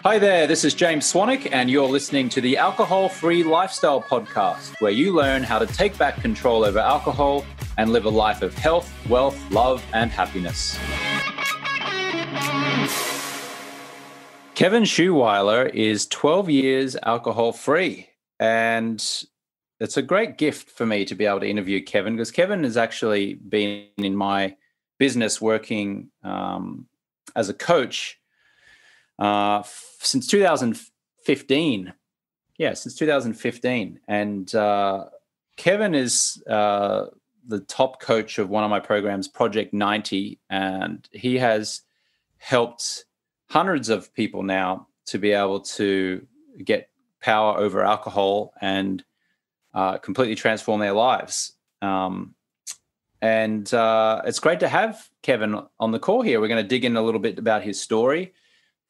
Hi there, this is James Swanwick, and you're listening to the Alcohol-Free Lifestyle Podcast, where you learn how to take back control over alcohol and live a life of health, wealth, love, and happiness. Kevin Schouweiler is 12 years alcohol-free, and it's a great gift for me to be able to interview Kevin, because Kevin has actually been in my business working as a coach since 2015. Yeah, since 2015. And Kevin is the top coach of one of my programs, Project 90, and he has helped hundreds of people now to be able to get power over alcohol and completely transform their lives. And it's great to have Kevin on the call here. We're going to dig in a little bit about his story,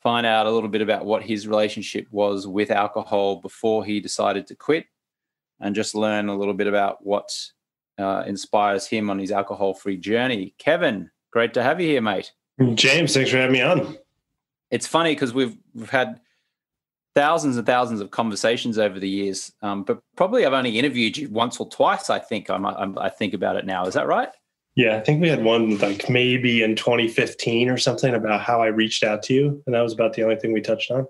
find out a little bit about what his relationship was with alcohol before he decided to quit, and just learn a little bit about what inspires him on his alcohol-free journey. Kevin, great to have you here, mate. James, thanks for having me on. It's funny because we've had thousands and thousands of conversations over the years, but probably I've only interviewed you once or twice, I think. I think about it now. Is that right? Yeah, I think we had one like maybe in 2015 or something about how I reached out to you, and that was about the only thing we touched on.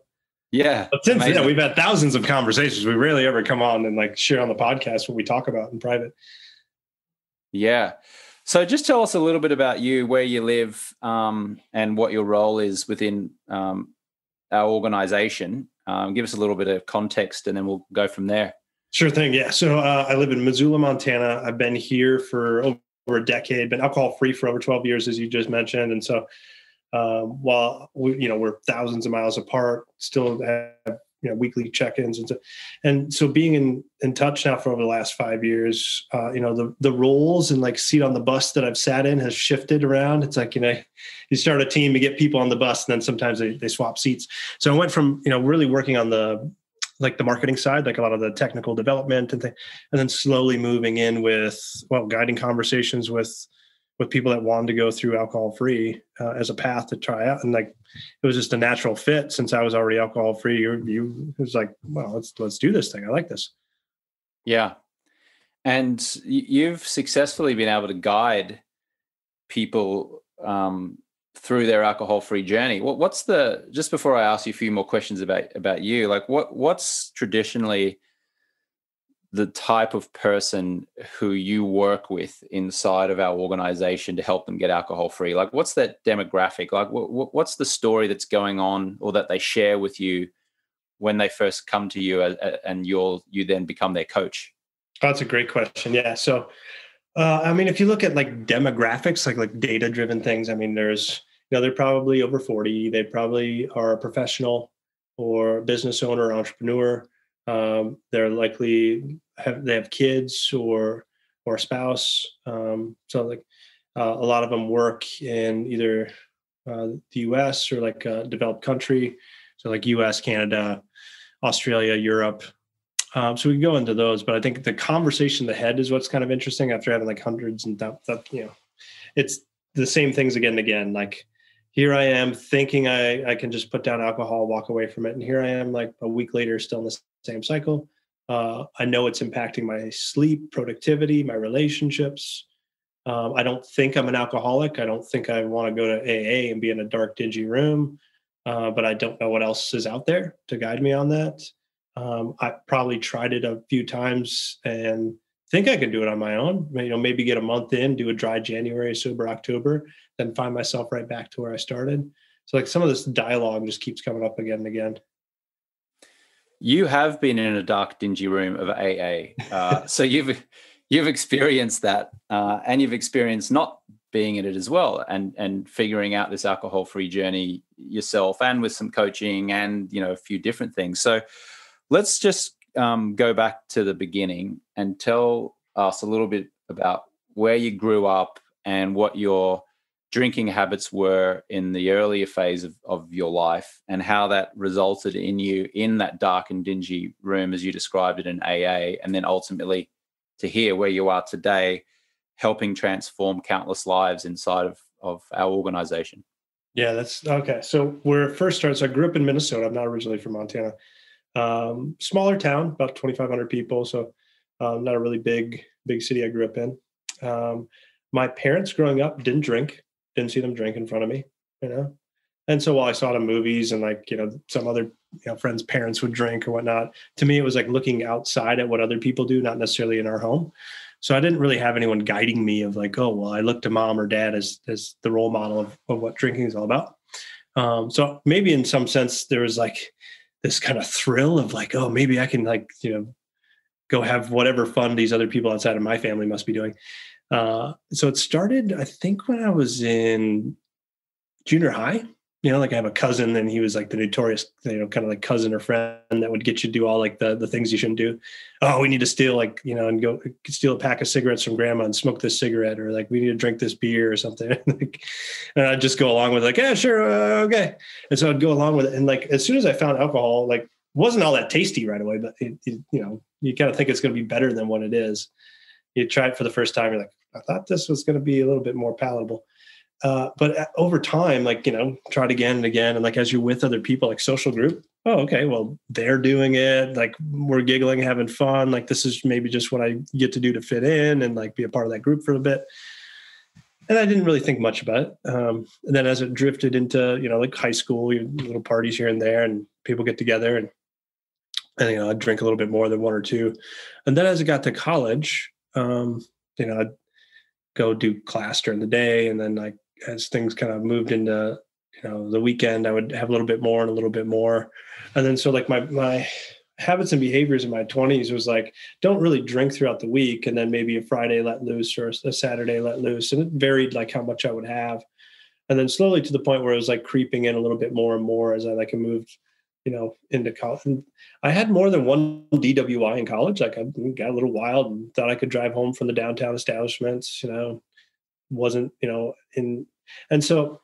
Yeah. But since then, we've had thousands of conversations. We rarely ever come on and like share on the podcast what we talk about in private. Yeah. So just tell us a little bit about you, where you live, and what your role is within our organization. Give us a little bit of context, and then we'll go from there. Sure thing. Yeah. So I live in Missoula, Montana. I've been here for over a decade, been alcohol-free for over 12 years, as you just mentioned. And so while we're thousands of miles apart, still have weekly check-ins. And so being in touch now for over the last 5 years, the roles and like seat on the bus that I've sat in has shifted around. It's like, you start a team to get people on the bus, and then sometimes they swap seats. So I went from, really working on the marketing side, like a lot of the technical development and then slowly moving in with, guiding conversations with people that wanted to go through alcohol-free as a path to try out. And like, it was just a natural fit since I was already alcohol-free. It was like, well, let's do this thing. I like this. Yeah. And you've successfully been able to guide people through their alcohol-free journey. Just before I ask you a few more questions about you, like what's traditionally the type of person who you work with inside of our organization to help them get alcohol-free? Like, what's that demographic? Like, what's the story that's going on, or that they share with you when they first come to you, and you then become their coach? Oh, that's a great question. Yeah. So, if you look at like demographics, like data-driven things, they're probably over 40. They probably are a professional or business owner, entrepreneur. They're likely they have kids or a spouse. So like a lot of them work in either the U.S. or like a developed country. So like U.S., Canada, Australia, Europe. So we can go into those, but I think the conversation ahead is what's kind of interesting after having like hundreds and it's the same things again and again. Like, here I am thinking I can just put down alcohol, walk away from it. And here I am like a week later, still in the same cycle. I know it's impacting my sleep, productivity, my relationships. I don't think I'm an alcoholic. I don't think I want to go to AA and be in a dark, dingy room. But I don't know what else is out there to guide me on that. I probably tried it a few times and think I can do it on my own. Maybe get a month in, do a dry January, sober October, then find myself right back to where I started. So like some of this dialogue just keeps coming up again and again. You have been in a dark, dingy room of AA. So you've experienced that, and you've experienced not being in it as well, and figuring out this alcohol-free journey yourself, and with some coaching and, a few different things. So let's just go back to the beginning and tell us a little bit about where you grew up and what your drinking habits were in the earlier phase of your life, and how that resulted in you in that dark and dingy room, as you described it, in AA, and then ultimately to here where you are today, helping transform countless lives inside of our organization. Yeah, that's okay. So where it first started, so I grew up in Minnesota. I'm not originally from Montana. Smaller town, about 2,500 people. So not a really big city I grew up in. Um, my parents growing up didn't drink, didn't see them drink in front of me, you know. And so while I saw it in movies and like, some other friends' parents would drink or whatnot, to me, it was like looking outside at what other people do, not necessarily in our home. So I didn't really have anyone guiding me of like, oh, well, I look to mom or dad as the role model of what drinking is all about. So maybe in some sense, there was like this kind of thrill of like, oh, maybe I can like, go have whatever fun these other people outside of my family must be doing. So it started, I think, when I was in junior high. Like I have a cousin and he was like the notorious, kind of like cousin or friend that would get you to do all like the things you shouldn't do. Oh, we need to steal like, and go steal a pack of cigarettes from grandma and smoke this cigarette, or like we need to drink this beer or something. And I'd just go along with like, yeah, sure. Okay. And so I'd go along with it. And like, as soon as I found alcohol, like wasn't all that tasty right away, but you kind of think it's going to be better than what it is. You try it for the first time. You're like, I thought this was going to be a little bit more palatable. But over time, like, tried again and again. And like, as you're with other people, like social group, oh, okay, well, they're doing it. Like we're giggling, having fun. Like this is maybe just what I get to do to fit in and like be a part of that group for a bit. And I didn't really think much about it. And then as it drifted into, like high school, little parties here and there and people get together and I'd drink a little bit more than one or two. And then as it got to college, I'd go do class during the day. And then like, as things kind of moved into, the weekend, I would have a little bit more and a little bit more. And then, so like my habits and behaviors in my 20s was like, don't really drink throughout the week. And then maybe a Friday let loose or a Saturday let loose. And it varied like how much I would have. And then slowly to the point where it was like creeping in a little bit more and more as I like moved, into college. And I had more than one DWI in college. Like I got a little wild and thought I could drive home from the downtown establishments, wasn't, and so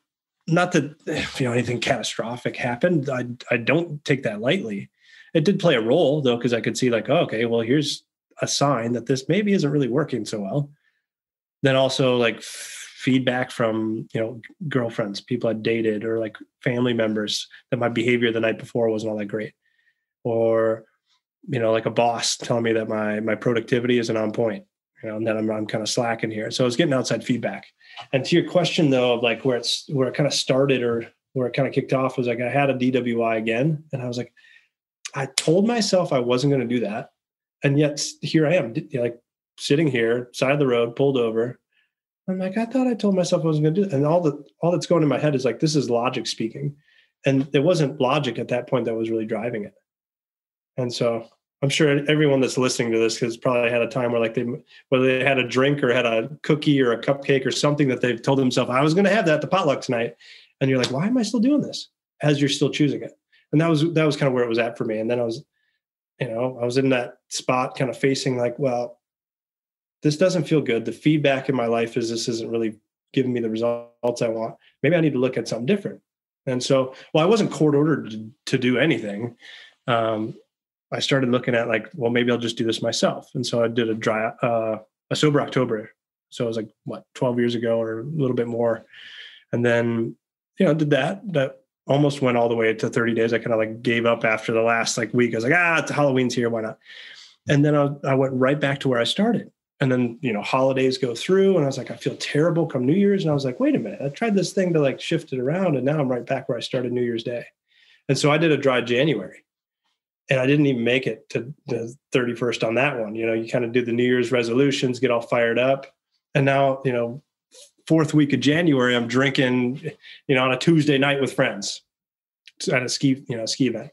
not that, anything catastrophic happened. I don't take that lightly. It did play a role though, because I could see like, oh, okay, well, here's a sign that this maybe isn't really working so well. Then also like feedback from, girlfriends, people I dated, or like family members that my behavior the night before wasn't all that great. Or, like a boss telling me that my productivity isn't on point, and that I'm kind of slacking here. So I was getting outside feedback. And to your question though, of like where it kind of started or where it kind of kicked off was like, I had a DWI again. And I was like, I told myself I wasn't going to do that. And yet here I am, like sitting here, side of the road, pulled over. I'm like, I thought I told myself I wasn't going to do it. And all that's going in my head is like, this is logic speaking. And it wasn't logic at that point that was really driving it. And so I'm sure everyone that's listening to this has probably had a time where like whether they had a drink or had a cookie or a cupcake or something that they've told themselves, I was going to have that at the potluck tonight. And you're like, why am I still doing this? As you're still choosing it. And that was kind of where it was at for me. And then I was in that spot kind of facing like, well, this doesn't feel good. The feedback in my life is this isn't really giving me the results I want. Maybe I need to look at something different. And so, I wasn't court ordered to do anything. I started looking at like, well, maybe I'll just do this myself. And so I did a sober October. So it was like 12 years ago or a little bit more. And then, did that almost went all the way to 30 days. I kind of like gave up after the last like week. I was like, it's Halloween's here. Why not? And then I went right back to where I started. And then, holidays go through and I was like, I feel terrible come New Year's. And I was like, wait a minute, I tried this thing to like shift it around. And now I'm right back where I started New Year's Day. And so I did a dry January and I didn't even make it to the 31st on that one. You kind of do the New Year's resolutions, get all fired up. And now, fourth week of January, I'm drinking, on a Tuesday night with friends at a ski event.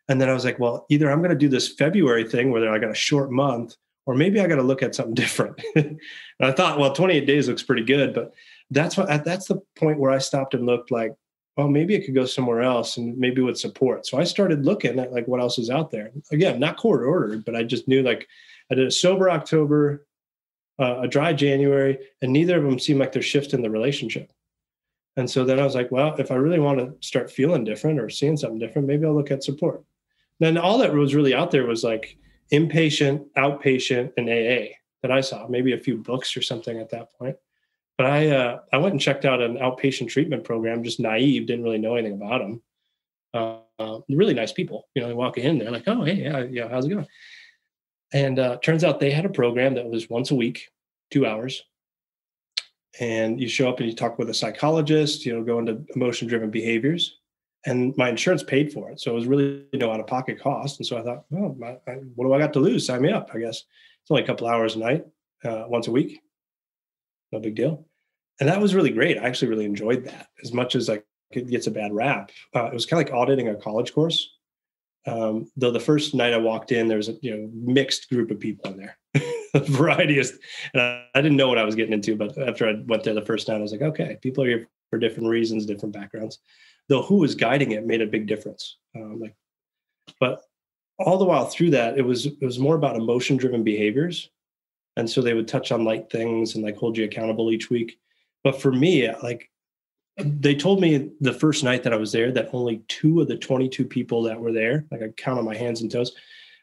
And then I was like, well, either I'm going to do this February thing where I got a short month, or maybe I got to look at something different. And I thought, well, 28 days looks pretty good, but that's the point where I stopped and looked like, well, maybe it could go somewhere else and maybe with support. So I started looking at like what else is out there. Again, not court ordered, but I just knew like I did a sober October, a dry January, and neither of them seemed like they're shifting the relationship. And so then I was like, well, if I really want to start feeling different or seeing something different, maybe I'll look at support. Then all that was really out there was like inpatient, outpatient, and AA that I saw, maybe a few books or something at that point. But I went and checked out an outpatient treatment program, just naive, didn't really know anything about them. Really nice people, they walk in, they're like, oh, hey, yeah, how's it going? And turns out they had a program that was once a week, 2 hours. And you show up and you talk with a psychologist, go into emotion-driven behaviors. And my insurance paid for it. So it was really no out-of-pocket cost. And so I thought, well, what do I got to lose? Sign me up, I guess. It's only a couple hours a night, once a week. No big deal. And that was really great. I actually really enjoyed that as much as like it gets a bad rap. It was kind of like auditing a college course. Though the first night I walked in, there was a mixed group of people in there, a variety of, and I didn't know what I was getting into. But after I went there the first night, I was like, okay, people are here for different reasons, different backgrounds. Though who was guiding it made a big difference. But all the while through that, it was more about emotion-driven behaviors, and so they would touch on light things and like hold you accountable each week. But for me, like they told me the first night that I was there that only 2 of the 22 people that were there, like I count on my hands and toes,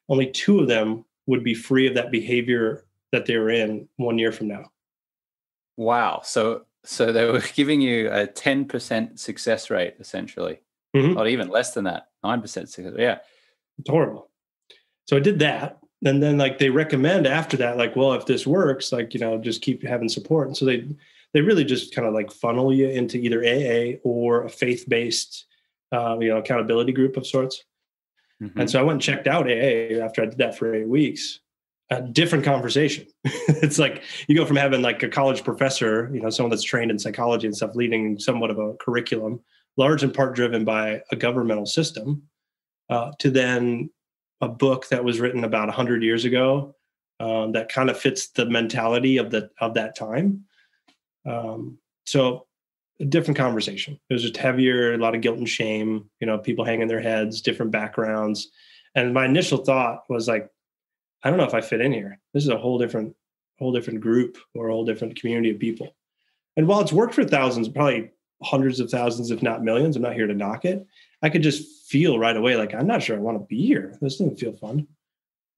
only 2 of them would be free of that behavior that they were in 1 year from now. Wow. So they were giving you a 10% success rate, essentially. Mm-hmm. Or even less than that, 9% success. Yeah. It's horrible. So I did that. And then like they recommend after that, like, well, if this works, like, just keep having support. And so they really just kind of like funnel you into either AA or a faith-based, accountability group of sorts. Mm-hmm. And so I went and checked out AA after I did that for 8 weeks. A different conversation. It's like you go from having like a college professor, someone that's trained in psychology and stuff, leading somewhat of a curriculum, large in part driven by a governmental system, to then a book that was written about 100 years ago that kind of fits the mentality of that time. So a different conversation. It was just heavier, a lot of guilt and shame, people hanging their heads, different backgrounds. And my initial thought was like, I don't know if I fit in here. This is a whole different group or a whole different community of people. And while it's worked for thousands, probably hundreds of thousands, if not millions, I'm not here to knock it. I could just feel right away, like, I'm not sure I want to be here. This doesn't feel fun.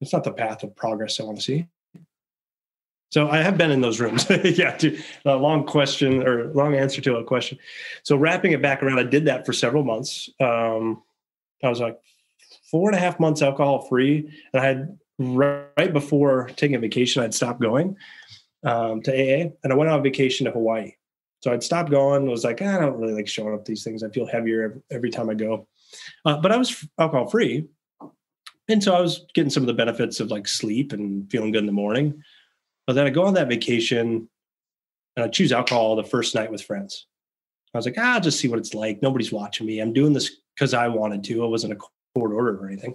It's not the path of progress I want to see. So I have been in those rooms. Yeah, a long answer to a question. So wrapping it back around, I did that for several months. I was like 4.5 months alcohol free. And I had right before taking a vacation, I'd stopped going to AA, and I went on vacation to Hawaii. So I'd stopped going. Was like, I don't really like showing up these things. I feel heavier every time I go. But I was alcohol free. And so I was getting some of the benefits of like sleep and feeling good in the morning. But then I go on that vacation and I choose alcohol the first night with friends. I was like, I'll just see what it's like. Nobody's watching me. I'm doing this because I wanted to. It wasn't a court order or anything.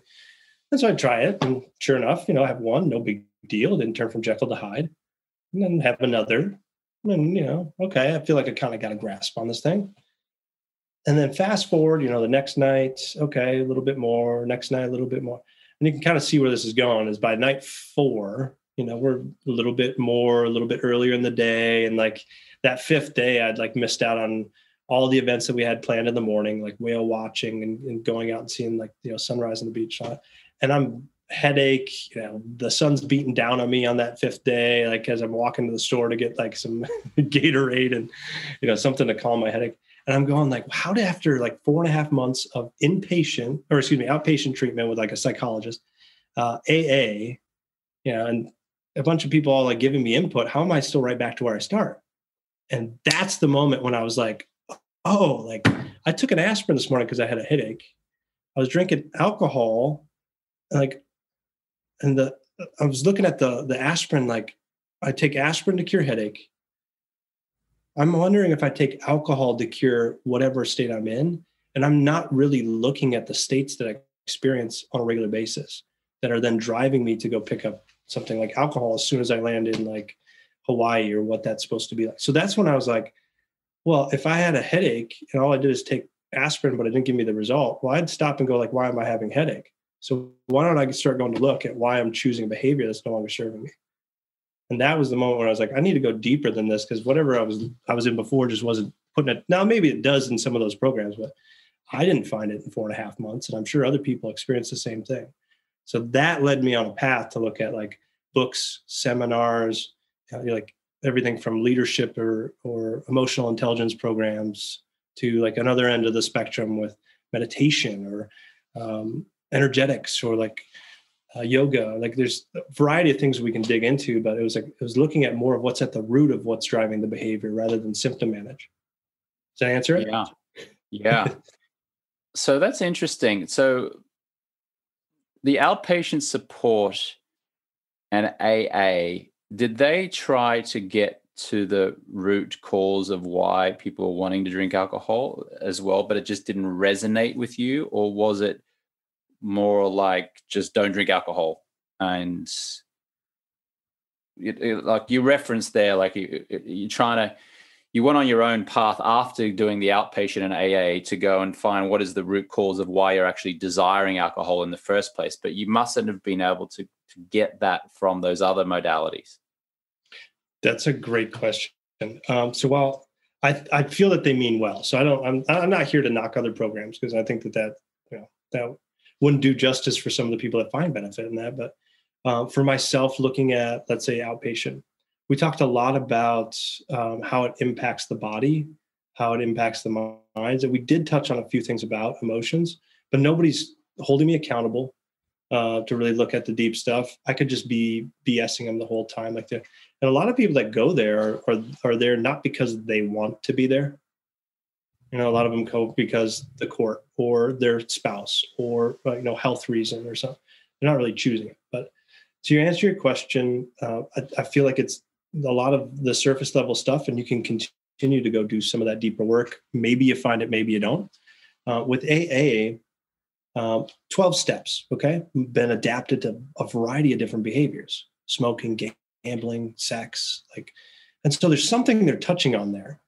And so I try it. And sure enough, I have one, no big deal. Didn't turn from Jekyll to Hyde. And then have another. And, okay, I feel like I kind of got a grasp on this thing. And then fast forward, the next night, okay, a little bit more. Next night, a little bit more. And you can kind of see where this is going is by night 4, we're a little bit earlier in the day. And like that 5th day, I'd like missed out on all the events that we had planned in the morning, like whale watching and going out and seeing like, sunrise on the beach. And I'm headache, the sun's beating down on me on that 5th day, like as I'm walking to the store to get like some Gatorade and, something to calm my headache. And I'm going like, how did after like 4.5 months of outpatient treatment with like a psychologist, AA, and a bunch of people all like giving me input, how am I still right back to where I start? And that's the moment when I was like, oh, like I took an aspirin this morning because I had a headache. I was drinking alcohol, I was looking at the aspirin, like I take aspirin to cure headache. I'm wondering if I take alcohol to cure whatever state I'm in. And I'm not really looking at the states that I experience on a regular basis that are then driving me to go pick up something like alcohol as soon as I land in like Hawaii or what that's supposed to be like. So that's when I was like, well, if I had a headache and all I did is take aspirin, but it didn't give me the result, well, I'd stop and go like, why am I having headache? So why don't I start going to look at why I'm choosing a behavior that's no longer serving me? And that was the moment where I was like, I need to go deeper than this because whatever I was in before just wasn't putting it. Now, maybe it does in some of those programs, but I didn't find it in 4.5 months. And I'm sure other people experience the same thing. So that led me on a path to look at like books, seminars, like everything from leadership or emotional intelligence programs to like another end of the spectrum with meditation or energetics or like yoga. Like there's a variety of things we can dig into, but it was looking at more of what's at the root of what's driving the behavior rather than symptom manage. Does that answer it? Yeah. Yeah. So that's interesting. So the outpatient support and AA, did they try to get to the root cause of why people were wanting to drink alcohol as well, but it just didn't resonate with you? Or was it more like just don't drink alcohol? And like you referenced there, like you went on your own path after doing the outpatient and AA to go and find what is the root cause of why you're actually desiring alcohol in the first place. But you mustn't have been able to get that from those other modalities. That's a great question. So while I feel that they mean well, so I'm not here to knock other programs because I think that wouldn't do justice for some of the people that find benefit in that. But for myself, looking at, let's say, outpatient, we talked a lot about how it impacts the body, how it impacts the minds. And we did touch on a few things about emotions, but nobody's holding me accountable to really look at the deep stuff. I could just be BSing them the whole time. And a lot of people that go there are there not because they want to be there. A lot of them go because the court or their spouse or health reason or something. They're not really choosing it. But to answer your question, I feel like it's a lot of the surface level stuff, and you can continue to go do some of that deeper work. Maybe you find it, maybe you don't. With AA, 12 steps, okay, been adapted to a variety of different behaviors: smoking, gambling, sex, and so there's something they're touching on there.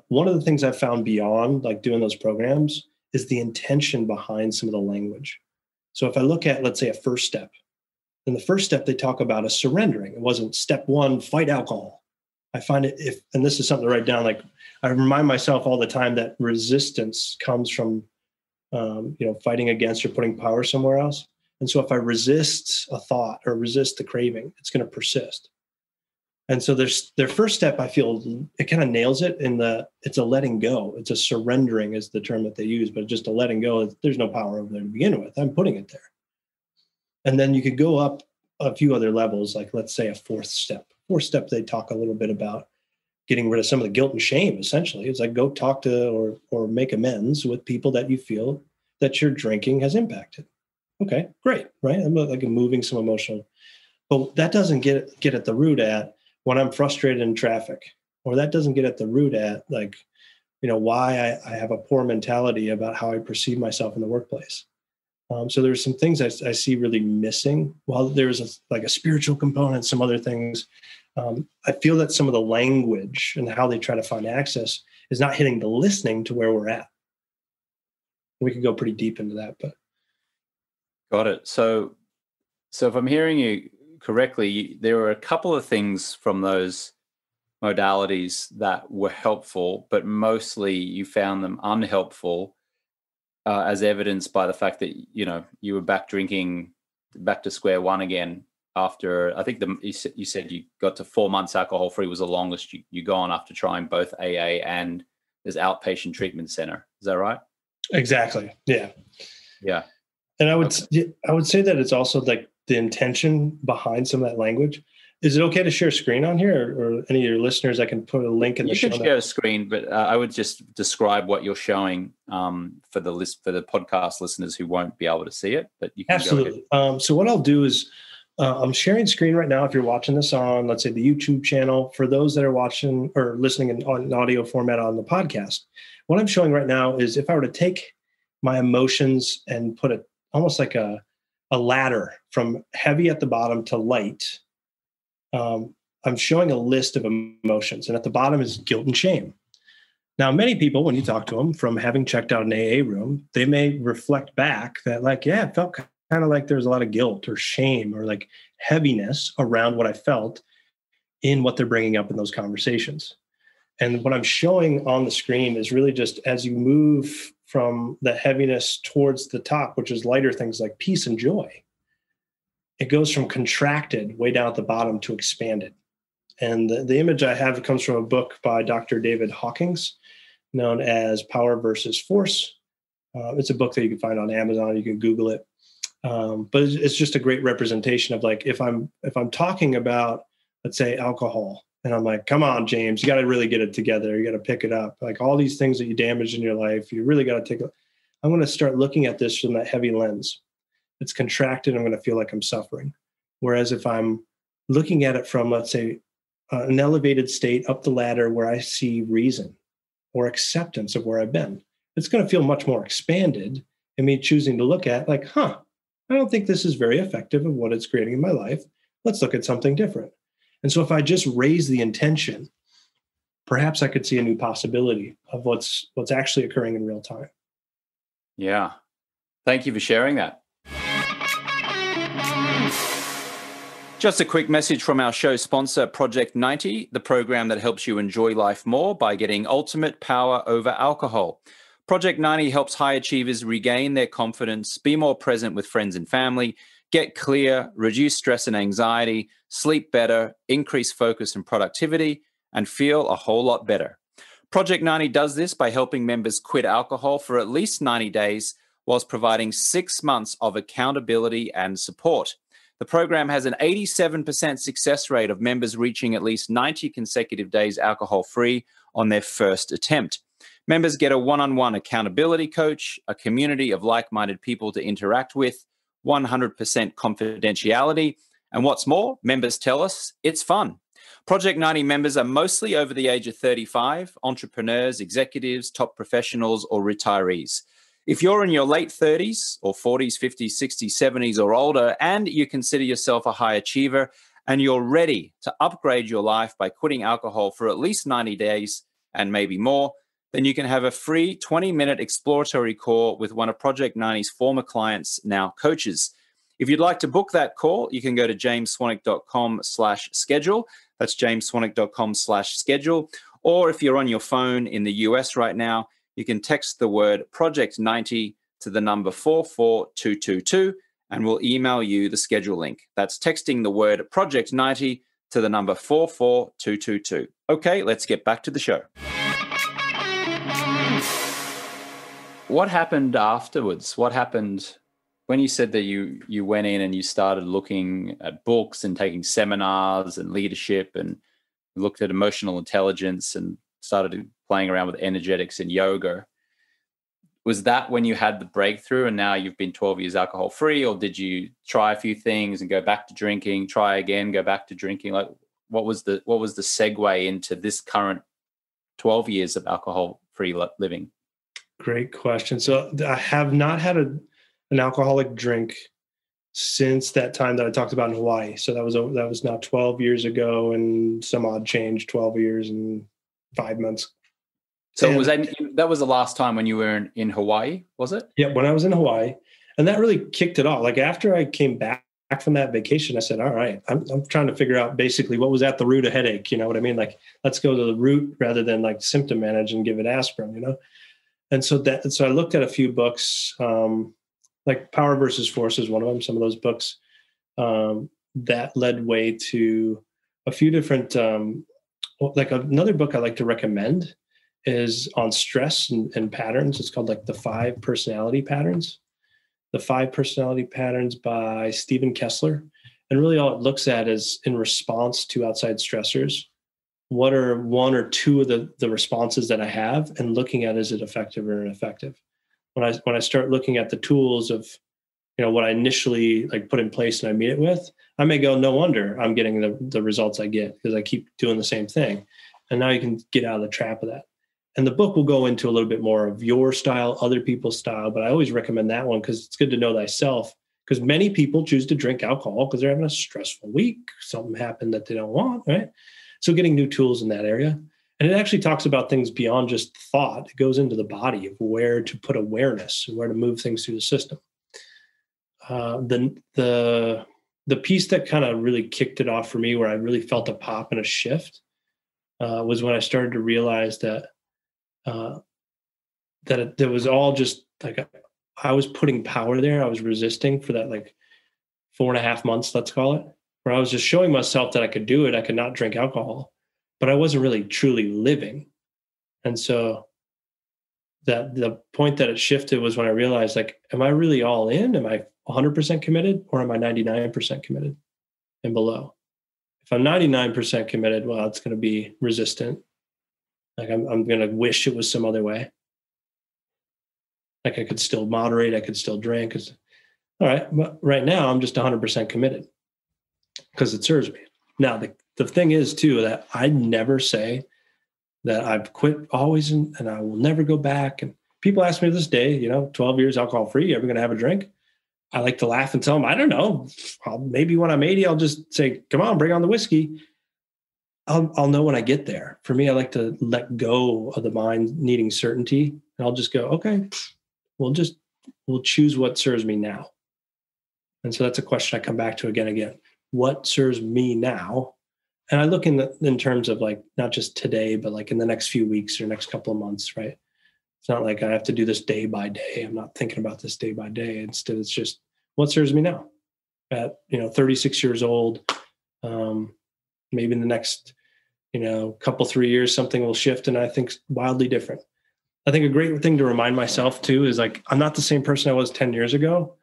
One of the things I've found beyond doing those programs is the intention behind some of the language. So if I look at, let's say, a first step, in the first step, they talk about a surrendering. It wasn't step one, fight alcohol. I find it, and this is something to write down, I remind myself all the time that resistance comes from, fighting against or putting power somewhere else. And so if I resist a thought or resist the craving, it's going to persist. And so their first step, I feel it kind of nails it it's a letting go. It's a surrendering is the term that they use, but just a letting go. There's no power over there to begin with. I'm putting it there. And then you could go up a few other levels, like let's say a fourth step. Fourth step, they talk a little bit about getting rid of some of the guilt and shame, essentially. It's like go talk to or make amends with people that you feel that your drinking has impacted. Okay, great, right? I'm moving some emotional. But that doesn't get at the root at when I'm frustrated in traffic, or that doesn't get at the root at why I have a poor mentality about how I perceive myself in the workplace. So there's some things I see really missing. While there's a spiritual component, some other things, I feel that some of the language and how they try to find access is not hitting the listening to where we're at. We could go pretty deep into that, but. Got it. So if I'm hearing you correctly, there were a couple of things from those modalities that were helpful, but mostly you found them unhelpful, as evidenced by the fact that you were back drinking, back to square one again after. I think you said you got to 4 months alcohol free was the longest you gone after trying both AA and this outpatient treatment center. Is that right? Exactly. Yeah. Yeah. And I would say that it's also the intention behind some of that language. Is it okay to share screen on here, or any of your listeners? I can put a link in the show. You can share a screen, but I would just describe what you're showing for the podcast listeners who won't be able to see it. But you can absolutely. So what I'll do is I'm sharing screen right now. If you're watching this on, let's say, the YouTube channel, for those that are watching or listening on audio format on the podcast, what I'm showing right now is if I were to take my emotions and put it almost like a ladder from heavy at the bottom to light. I'm showing a list of emotions, and at the bottom is guilt and shame. Now, many people, when you talk to them from having checked out an AA room, they may reflect back that it felt kind of like there was a lot of guilt or shame or heaviness around what I felt in what they're bringing up in those conversations. And what I'm showing on the screen is really just as you move from the heaviness towards the top, which is lighter things like peace and joy, it goes from contracted way down at the bottom to expanded. And the image I have comes from a book by Dr. David Hawkins known as Power versus Force. It's a book that you can find on Amazon. You can Google it. But it's just a great representation of like, if I'm talking about, let's say, alcohol, and I'm like, come on, James, you got to really get it together. You got to pick it up. Like all these things that you damaged in your life, you really got to take I'm going to start looking at this from that heavy lens. It's contracted. I'm going to feel like I'm suffering. Whereas if I'm looking at it from, let's say, an elevated state up the ladder where I see reason or acceptance of where I've been, it's going to feel much more expanded in me choosing to look at like, I don't think this is very effective of what it's creating in my life. Let's look at something different. And so if I just raise the intention, perhaps I could see a new possibility of what's actually occurring in real time. Yeah. Thank you for sharing that. Just a quick message from our show sponsor, Project 90, the program that helps you enjoy life more by getting ultimate power over alcohol. Project 90 helps high achievers regain their confidence, be more present with friends and family, get clear, reduce stress and anxiety, sleep better, increase focus and productivity, and feel a whole lot better. Project 90 does this by helping members quit alcohol for at least 90 days, whilst providing 6 months of accountability and support. The program has an 87% success rate of members reaching at least 90 consecutive days alcohol-free on their first attempt. Members get a one-on-one accountability coach, a community of like-minded people to interact with, 100% confidentiality, and what's more, members tell us it's fun. Project 90 members are mostly over the age of 35, entrepreneurs, executives, top professionals, or retirees. If you're in your late 30s or 40s, 50s, 60s, 70s, or older, and you consider yourself a high achiever, and you're ready to upgrade your life by quitting alcohol for at least 90 days and maybe more, then you can have a free 20-minute exploratory call with one of Project 90's former clients, now coaches. If you'd like to book that call, you can go to jamesswanwick.com/schedule. That's jamesswanwick.com/schedule. Or if you're on your phone in the US right now, you can text the word Project 90 to the number 44222, and we'll email you the schedule link. That's texting the word Project 90 to the number 44222. Okay, let's get back to the show. What happened afterwards? What happened when you said that you went in and you started looking at books and taking seminars and leadership and looked at emotional intelligence and started playing around with energetics and yoga? Was that when you had the breakthrough and now you've been 12 years alcohol free, or did you try a few things and go back to drinking, try again, go back to drinking? Like what was the segue into this current 12 years of alcohol free living? Great question. So I have not had an alcoholic drink since that time that I talked about in Hawaii. So that was now 12 years ago and some odd change, 12 years and 5 months. So that was the last time when you were in Hawaii, was it? Yeah, when I was in Hawaii. And that really kicked it off. Like after I came back from that vacation, I said, all right, I'm trying to figure out basically what was at the root of headache. You know what I mean? Like, let's go to the root rather than like symptom manage and give it aspirin, you know? And so I looked at a few books, like Power versus Force is one of them. Some of those books that led way to a few different, like another book I like to recommend is on stress and patterns. It's called like The 5 Personality Patterns. The 5 Personality Patterns by Stephen Kessler. And really all it looks at is in response to outside stressors, what are one or two of the responses that I have, and looking at, is it effective or ineffective? When I start looking at the tools of, you know, what I initially like put in place and I meet it with, I may go, no wonder I'm getting the results I get because I keep doing the same thing. And now you can get out of the trap of that. And the book will go into a little bit more of your style, other people's style, but I always recommend that one because it's good to know thyself, because many people choose to drink alcohol because they're having a stressful week, something happened that they don't want, right? So getting new tools in that area. And it actually talks about things beyond just thought. It goes into the body of where to put awareness and where to move things through the system. The piece that kind of really kicked it off for me, where I really felt a pop and a shift, was when I started to realize that it was all just like I was putting power there. I was resisting for that like 4.5 months, let's call it. where I was just showing myself that I could do it. I could not drink alcohol, but I wasn't really truly living. And so that the point that it shifted was when I realized, like, am I really all in? Am I 100% committed, or am I 99% committed and below? If I'm 99% committed, well, it's going to be resistant. Like I'm going to wish it was some other way. Like I could still moderate, I could still drink. All right, but right now I'm just 100% committed because it serves me. Now, the thing is too, that I never say that I've quit always and I will never go back. And people ask me to this day, 12 years alcohol free, you ever going to have a drink? I like to laugh and tell them, I don't know. Maybe when I'm 80, I'll just say, come on, bring on the whiskey. I'll know when I get there. For me, I like to let go of the mind needing certainty. And I'll just go, okay, we'll choose what serves me now. And so that's a question I come back to again. What serves me now? And I look in terms of like, not just today, but like in the next few weeks or next couple of months, right? It's not like I have to do this day by day. I'm not thinking about this day by day. Instead, it's just what serves me now at, 36 years old. Maybe in the next, couple, 3 years, something will shift. And I think wildly different. I think a great thing to remind myself too, is like, I'm not the same person I was 10 years ago.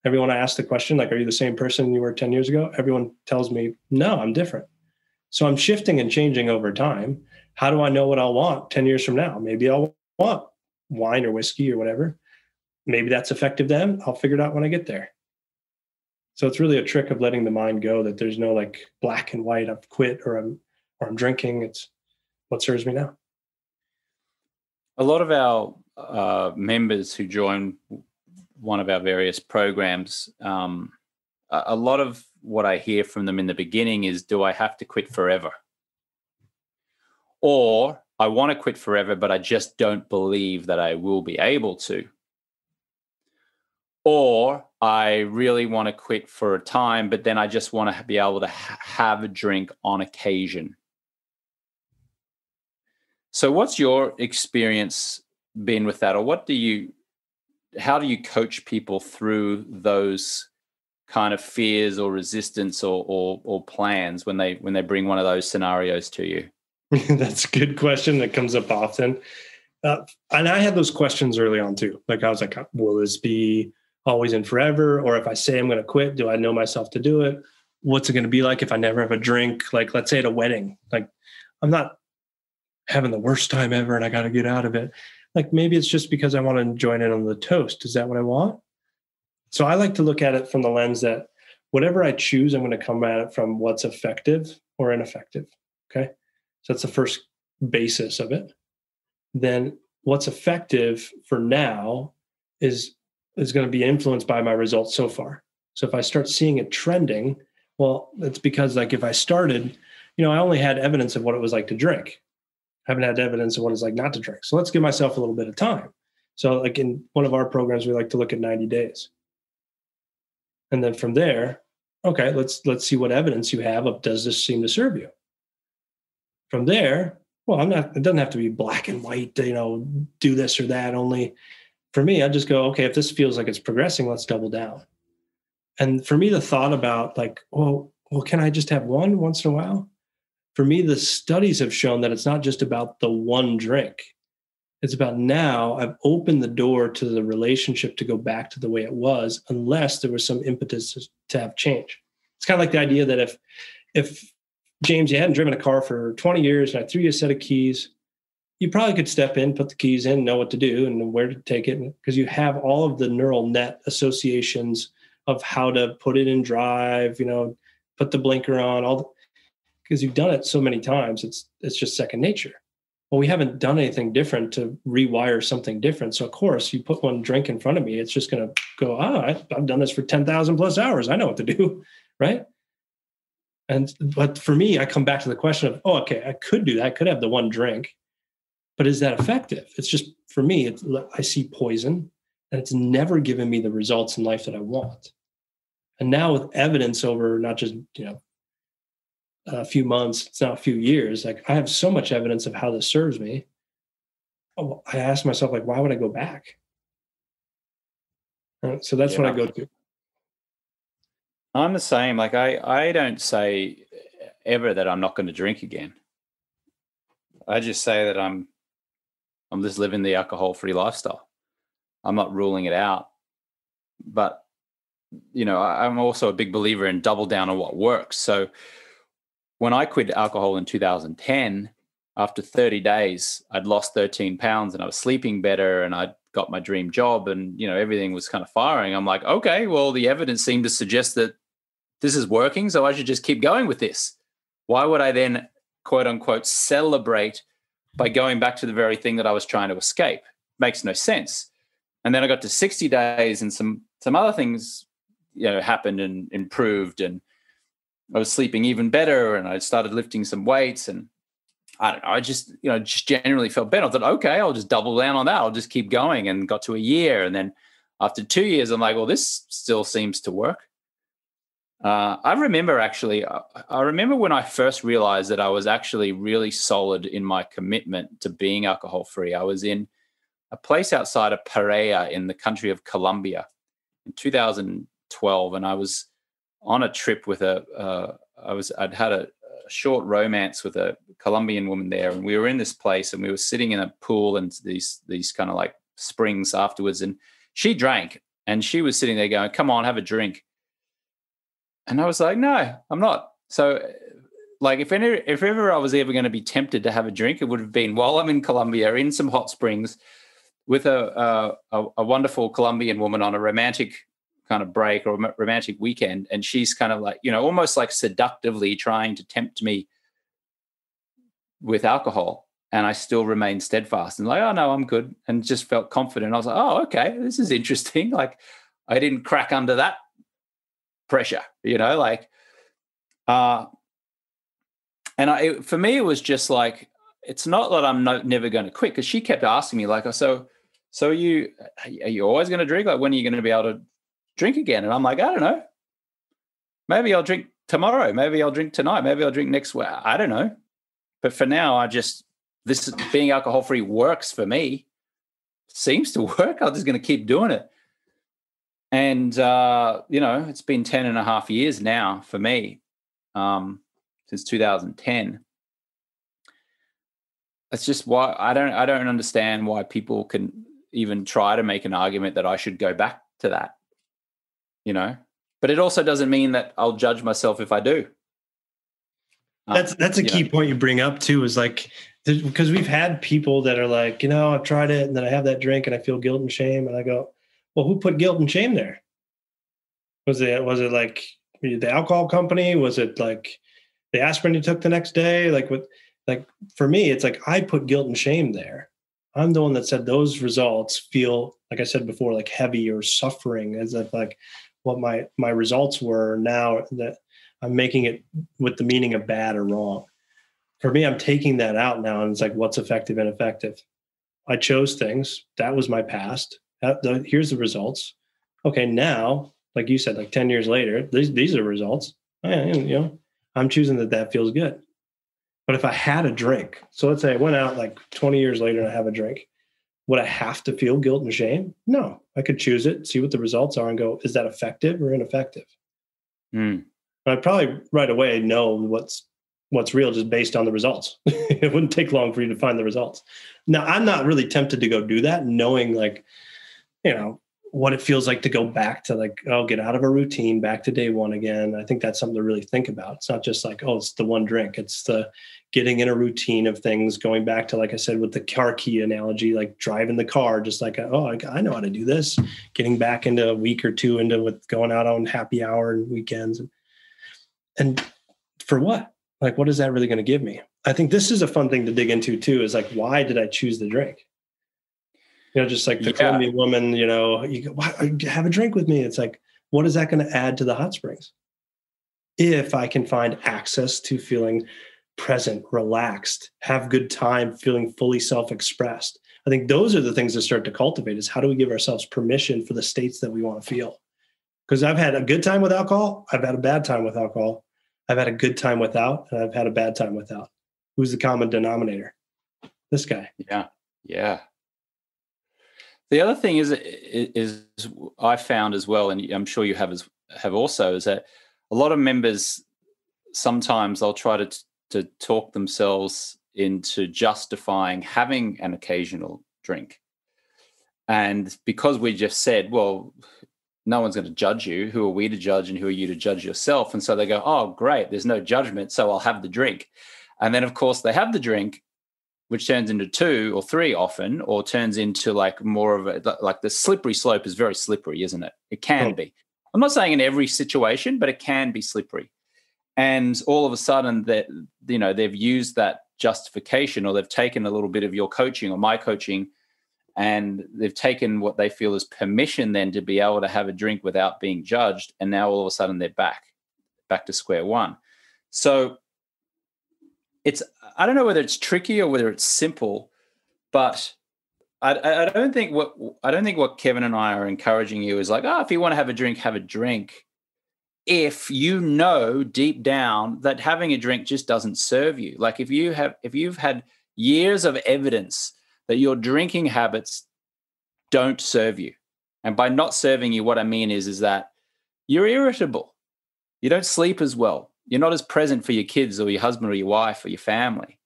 Everyone I ask the question, like, are you the same person you were 10 years ago? Everyone tells me, no, I'm different. So I'm shifting and changing over time. How do I know what I'll want 10 years from now? Maybe I'll want wine or whiskey or whatever. Maybe that's effective then. I'll figure it out when I get there. So it's really a trick of letting the mind go, that there's no like black and white, I've quit or I'm drinking. It's what serves me now. A lot of our members who join one of our various programs, a lot of what I hear from them in the beginning is, do I have to quit forever? Or I want to quit forever, but I just don't believe that I will be able to. Or I really want to quit for a time, but then I just want to be able to have a drink on occasion. So what's your experience been with that? Or how do you coach people through those kind of fears or resistance or plans when they bring one of those scenarios to you? That's a good question that comes up often. And I had those questions early on too. Like I was like, will this be always and forever? Or if I say I'm going to quit, do I know myself to do it? What's it going to be like if I never have a drink? Like, let's say at a wedding, like I'm not having the worst time ever and I got to get out of it. Like maybe it's just because I want to join in on the toast. Is that what I want? So I like to look at it from the lens that whatever I choose, I'm going to come at it from what's effective or ineffective. Okay. So that's the first basis of it. Then what's effective for now is going to be influenced by my results so far. So if I start seeing it trending, well, it's because like if I started, I only had evidence of what it was like to drink. I haven't had evidence of what it's like not to drink. So let's give myself a little bit of time. So like in one of our programs, we like to look at 90 days. And then from there, okay, let's see what evidence you have of, does this seem to serve you? From there, well, it doesn't have to be black and white, do this or that. Only for me, I just go, okay, if this feels like it's progressing, let's double down. And for me, the thought about like, well, can I just have one once in a while? For me, the studies have shown that it's not just about the one drink. It's about now I've opened the door to the relationship to go back to the way it was, unless there was some impetus to have change. It's kind of like the idea that if James, you hadn't driven a car for 20 years and I threw you a set of keys, you probably could step in, put the keys in, know what to do and where to take it, because you have all of the neural net associations of how to put it in drive, put the blinker on, because you've done it so many times, it's just second nature. Well, we haven't done anything different to rewire something different. So of course, you put one drink in front of me, it's just going to go, I've done this for 10,000 plus hours. I know what to do, right? But for me, I come back to the question of, okay, I could do that. I could have the one drink, but is that effective? It's just, for me, I see poison and it's never given me the results in life that I want. And now with evidence over not just, a few months, it's now a few years, like I have so much evidence of how this serves me. I ask myself, like, why would I go back? So that's what I go to. I'm the same. Like I don't say ever that I'm not going to drink again. I just say that I'm just living the alcohol-free lifestyle. I'm not ruling it out. But, I'm also a big believer in double down on what works. So when I quit alcohol in 2010, after 30 days, I'd lost 13 pounds and I was sleeping better and I'd got my dream job and, everything was kind of firing. I'm like, okay, well, the evidence seemed to suggest that this is working, so I should just keep going with this. Why would I then, quote unquote, celebrate by going back to the very thing that I was trying to escape? Makes no sense. And then I got to 60 days and some other things, happened and improved, and I was sleeping even better and I started lifting some weights, and I don't know, I just generally felt better. I thought, okay, I'll just double down on that. I'll just keep going, and got to a year. And then after 2 years, I'm like, well, this still seems to work. I remember when I first realized that I was actually really solid in my commitment to being alcohol free. I was in a place outside of Pereira in the country of Colombia in 2012, and I was on a trip with I'd had a short romance with a Colombian woman there, and we were in this place and we were sitting in a pool and these kind of like springs afterwards, and she drank and she was sitting there going, "Come on, have a drink." And I was like, "No, I'm not." So like if ever I was ever going to be tempted to have a drink, it would have been while I'm in Colombia in some hot springs with a wonderful Colombian woman on a romantic kind of break or a romantic weekend. And she's kind of like, almost like seductively trying to tempt me with alcohol. And I still remained steadfast and like, "Oh no, I'm good." And just felt confident. I was like, "Oh, okay, this is interesting." Like I didn't crack under that pressure, for me, it was just like, it's not that I'm never going to quit, because she kept asking me like, so are you always going to drink? Like, when are you going to be able to drink again? And I'm like, I don't know. Maybe I'll drink tomorrow. Maybe I'll drink tonight. Maybe I'll drink next week. I don't know. But for now, being alcohol free works for me. Seems to work. I'm just going to keep doing it. And, it's been 10 and a half years now for me, since 2010. That's just why I don't understand why people can even try to make an argument that I should go back to that, but it also doesn't mean that I'll judge myself if I do. That's a key point you bring up too, is like, because we've had people that are like, I've tried it and then I have that drink and I feel guilt and shame. And I go, well, who put guilt and shame there? Was it like the alcohol company? Was it like the aspirin you took the next day? Like for me, it's like I put guilt and shame there. I'm the one that said those results feel, like I said before, like heavy or suffering, as if like what my results were. Now that I'm making it with the meaning of bad or wrong. For me, I'm taking that out now, and it's like, what's effective and ineffective? I chose things. That was my past. Here's the results. Okay, now, like you said, like 10 years later, these are results. I'm choosing that feels good. But if I had a drink, so let's say I went out like 20 years later and I have a drink, would I have to feel guilt and shame? No, I could choose it, see what the results are, and go, is that effective or ineffective? I'd probably right away know what's real just based on the results. It wouldn't take long for you to find the results. Now, I'm not really tempted to go do that, knowing like, what it feels like to go back to like, get out of a routine, back to day one again. I think that's something to really think about. It's not just like, it's the one drink. It's the getting in a routine of things, going back to, like I said, with the car key analogy, like driving the car, just like, I know how to do this, getting back into a week or two into with going out on happy hour and weekends. And for what? Like, what is that really going to give me? I think this is a fun thing to dig into too, is like, why did I choose the drink? Just like the Colombian woman, you go, have a drink with me. It's like, what is that going to add to the hot springs? If I can find access to feeling present, relaxed, have good time, feeling fully self-expressed. I think those are the things to start to cultivate, is how do we give ourselves permission for the states that we want to feel? Because I've had a good time with alcohol. I've had a bad time with alcohol. I've had a good time without, and I've had a bad time without. Who's the common denominator? This guy. Yeah. Yeah. The other thing is I found as well, and I'm sure you have have also, is that a lot of members, sometimes they'll try to talk themselves into justifying having an occasional drink. And because we just said, well, no one's going to judge you. Who are we to judge, and who are you to judge yourself? And so they go, oh, great, there's no judgment, so I'll have the drink. And then, of course, they have the drink, which turns into 2 or 3 often, or turns into like more of a, like the slippery slope is very slippery, isn't it? It can be. I'm not saying in every situation, but it can be slippery. And all of a sudden that, you know, they've used that justification, or they've taken a little bit of your coaching or my coaching, and they've taken what they feel is permission then to be able to have a drink without being judged. And now all of a sudden they're back to square one. So I don't know whether it's tricky or whether it's simple, but I don't think what Kevin and I are encouraging you is like, if you want to have a drink, have a drink. If you know deep down that having a drink just doesn't serve you, like if you've had years of evidence that your drinking habits don't serve you, and by not serving you, what I mean is that you're irritable, you don't sleep as well, you're not as present for your kids or your husband or your wife or your family,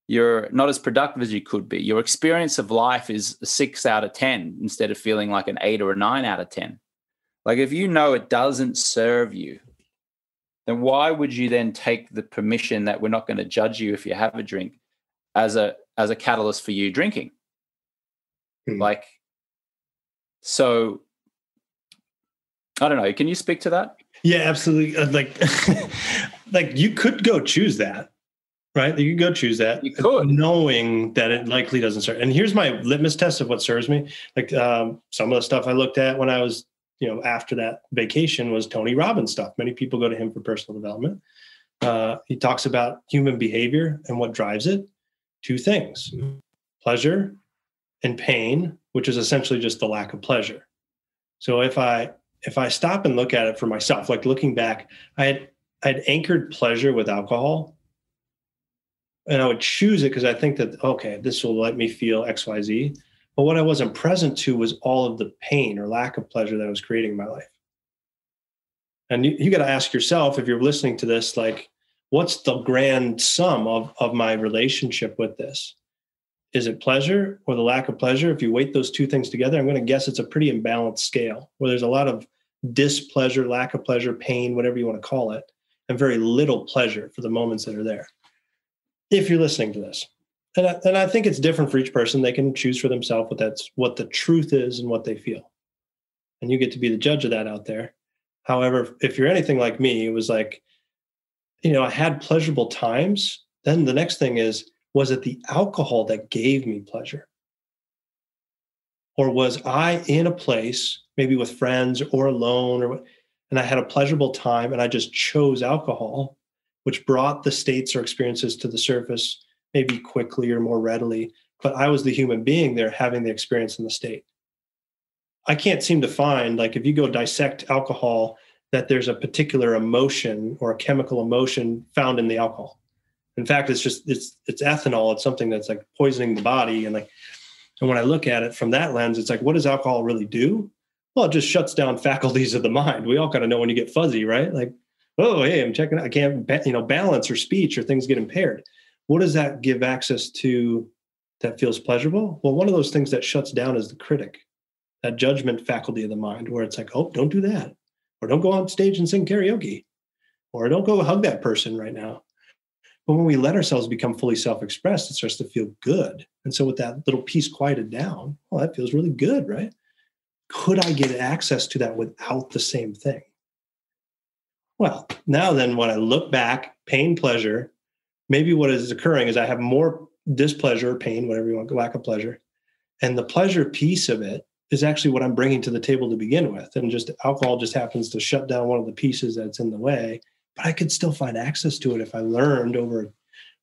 you're not as productive as you could be, your experience of life is a 6 out of 10 instead of feeling like an 8 or a 9 out of 10. Like if you know it doesn't serve you, then why would you then take the permission that we're not going to judge you if you have a drink as a catalyst for you drinking? Like, so I don't know. Can you speak to that? Yeah, absolutely. Like you could go choose that, right? You could go choose that. You could, knowing that it likely doesn't serve. And here's my litmus test of what serves me. Like some of the stuff I looked at when I was, after that vacation was Tony Robbins stuff. Many people go to him for personal development. He talks about human behavior and what drives it. 2 things, pleasure and pain, which is essentially just the lack of pleasure. So if I stop and look at it for myself, like looking back, I'd anchored pleasure with alcohol, and I would choose it because I think that, okay, this will let me feel X, Y, Z. But what I wasn't present to was all of the pain or lack of pleasure that I was creating in my life. And you got to ask yourself, if you're listening to this, like, what's the grand sum of my relationship with this? Is it pleasure or the lack of pleasure? If you weight those 2 things together, I'm going to guess it's a pretty imbalanced scale where there's a lot of displeasure, lack of pleasure, pain, whatever you want to call it, and very little pleasure for the moments that are there. If you're listening to this. And I think it's different for each person. They can choose for themselves what the truth is and what they feel. And you get to be the judge of that out there. However, if you're anything like me, it was like, I had pleasurable times. Then the next thing is, was it the alcohol that gave me pleasure? Or was I in a place, maybe with friends or alone, and I had a pleasurable time and I just chose alcohol, which brought the states or experiences to the surface maybe quickly or more readily, but I was the human being there having the experience in the state. I can't seem to find, like, if you go dissect alcohol, that there's a particular emotion or a chemical emotion found in the alcohol. In fact, it's ethanol. It's something that's like poisoning the body. And when I look at it from that lens, it's like, what does alcohol really do? Well, it just shuts down faculties of the mind. We all kind of know when you get fuzzy, right? Like, oh, hey, I'm checking, I can't, balance or speech or things get impaired. What does that give access to that feels pleasurable? Well, one of those things that shuts down is the critic, that judgment faculty of the mind, where it's like, oh, don't do that. Or don't go on stage and sing karaoke. Or don't go hug that person right now. But when we let ourselves become fully self-expressed, it starts to feel good. And so with that little piece quieted down, well, that feels really good, right? Could I get access to that without the same thing? Well, now then, when I look back, pain, pleasure, maybe what is occurring is I have more displeasure, pain, whatever you want, lack of pleasure. And the pleasure piece of it is actually what I'm bringing to the table to begin with. And just alcohol just happens to shut down one of the pieces that's in the way. But I could still find access to it if I learned over a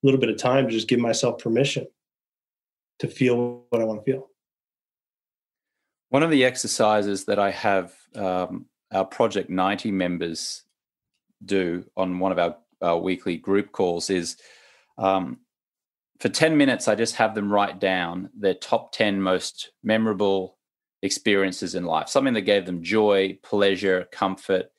little bit of time to just give myself permission to feel what I want to feel. One of the exercises that I have our Project 90 members do on one of our weekly group calls is for 10 minutes, I just have them write down their top 10 most memorable experiences in life, something that gave them joy, pleasure, comfort,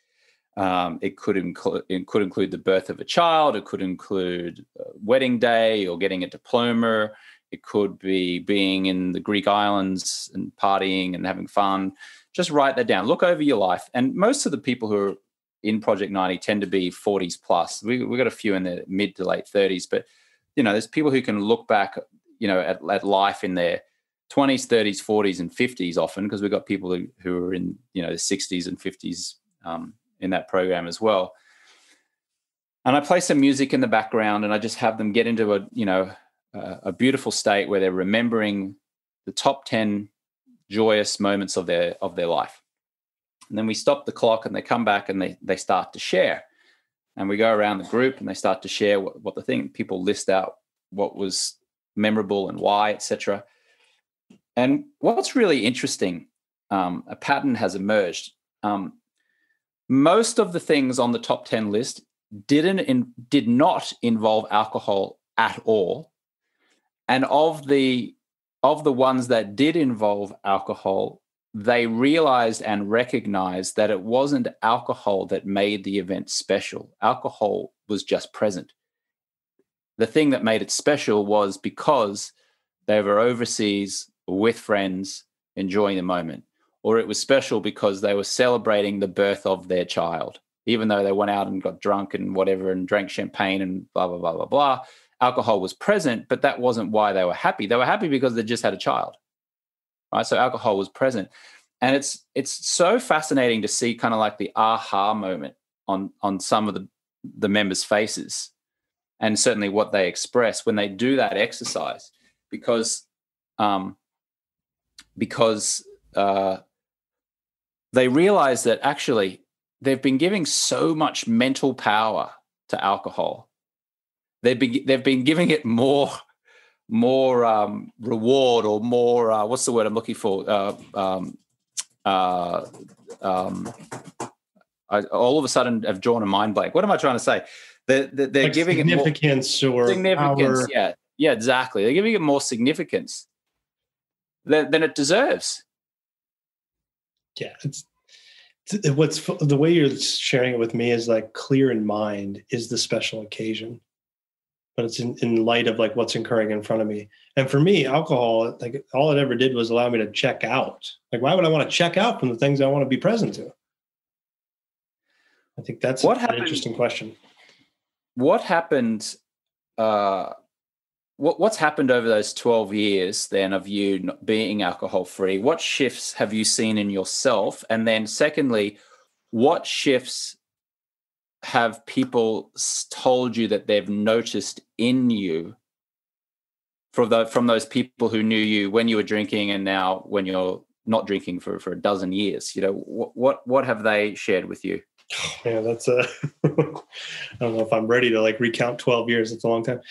It could include the birth of a child. It could include a wedding day or getting a diploma. It could be being in the Greek islands and partying and having fun. Just write that down. Look over your life. And most of the people who are in Project 90 tend to be 40s plus. We've got a few in the mid to late 30s, but there's people who can look back, at life in their 20s, 30s, 40s, and 50s often, because we've got people who are in, the 60s and 50s in that program as well. And I play some music in the background, and I just have them get into a beautiful state where they're remembering the top 10 joyous moments of their life. And then we stop the clock and they come back and they start to share. And we go around the group and they start to share what the thing, people list out what was memorable and why, etc. And what's really interesting, a pattern has emerged. Most of the things on the top 10 list did not involve alcohol at all. And of the ones that did involve alcohol, they realized and recognized that it wasn't alcohol that made the event special. Alcohol was just present. The thing that made it special was because they were overseas with friends enjoying the moment, or it was special because they were celebrating the birth of their child, even though they went out and got drunk and whatever and drank champagne and blah, blah, blah, blah, blah. Alcohol was present, but that wasn't why they were happy. They were happy because they just had a child, right? So alcohol was present. And it's so fascinating to see kind of like the aha moment on some of the members' faces, and certainly what they express when they do that exercise, because they realize that actually they've been giving so much mental power to alcohol. They've been giving it more reward, or more what's the word I'm looking for? I all of a sudden have drawn a mind blank. What am I trying to say? They're like giving significance it more significance. Power. Yeah, exactly. They're giving it more significance than it deserves. Yeah, it's what's the way you're sharing it with me is like clear in mind is the special occasion, but it's in light of like what's occurring in front of me. And for me, alcohol, like all it ever did was allow me to check out. Like, why would I want to check out from the things I want to be present to? I think that's an interesting question. What happened? What's happened over those 12 years then of you being alcohol free? What shifts have you seen in yourself? And then secondly, what shifts have people told you that they've noticed in you from those people who knew you when you were drinking and now when you're not drinking for a dozen years? What have they shared with you? Oh, man, that's I don't know if I'm ready to like recount 12 years. It's a long time.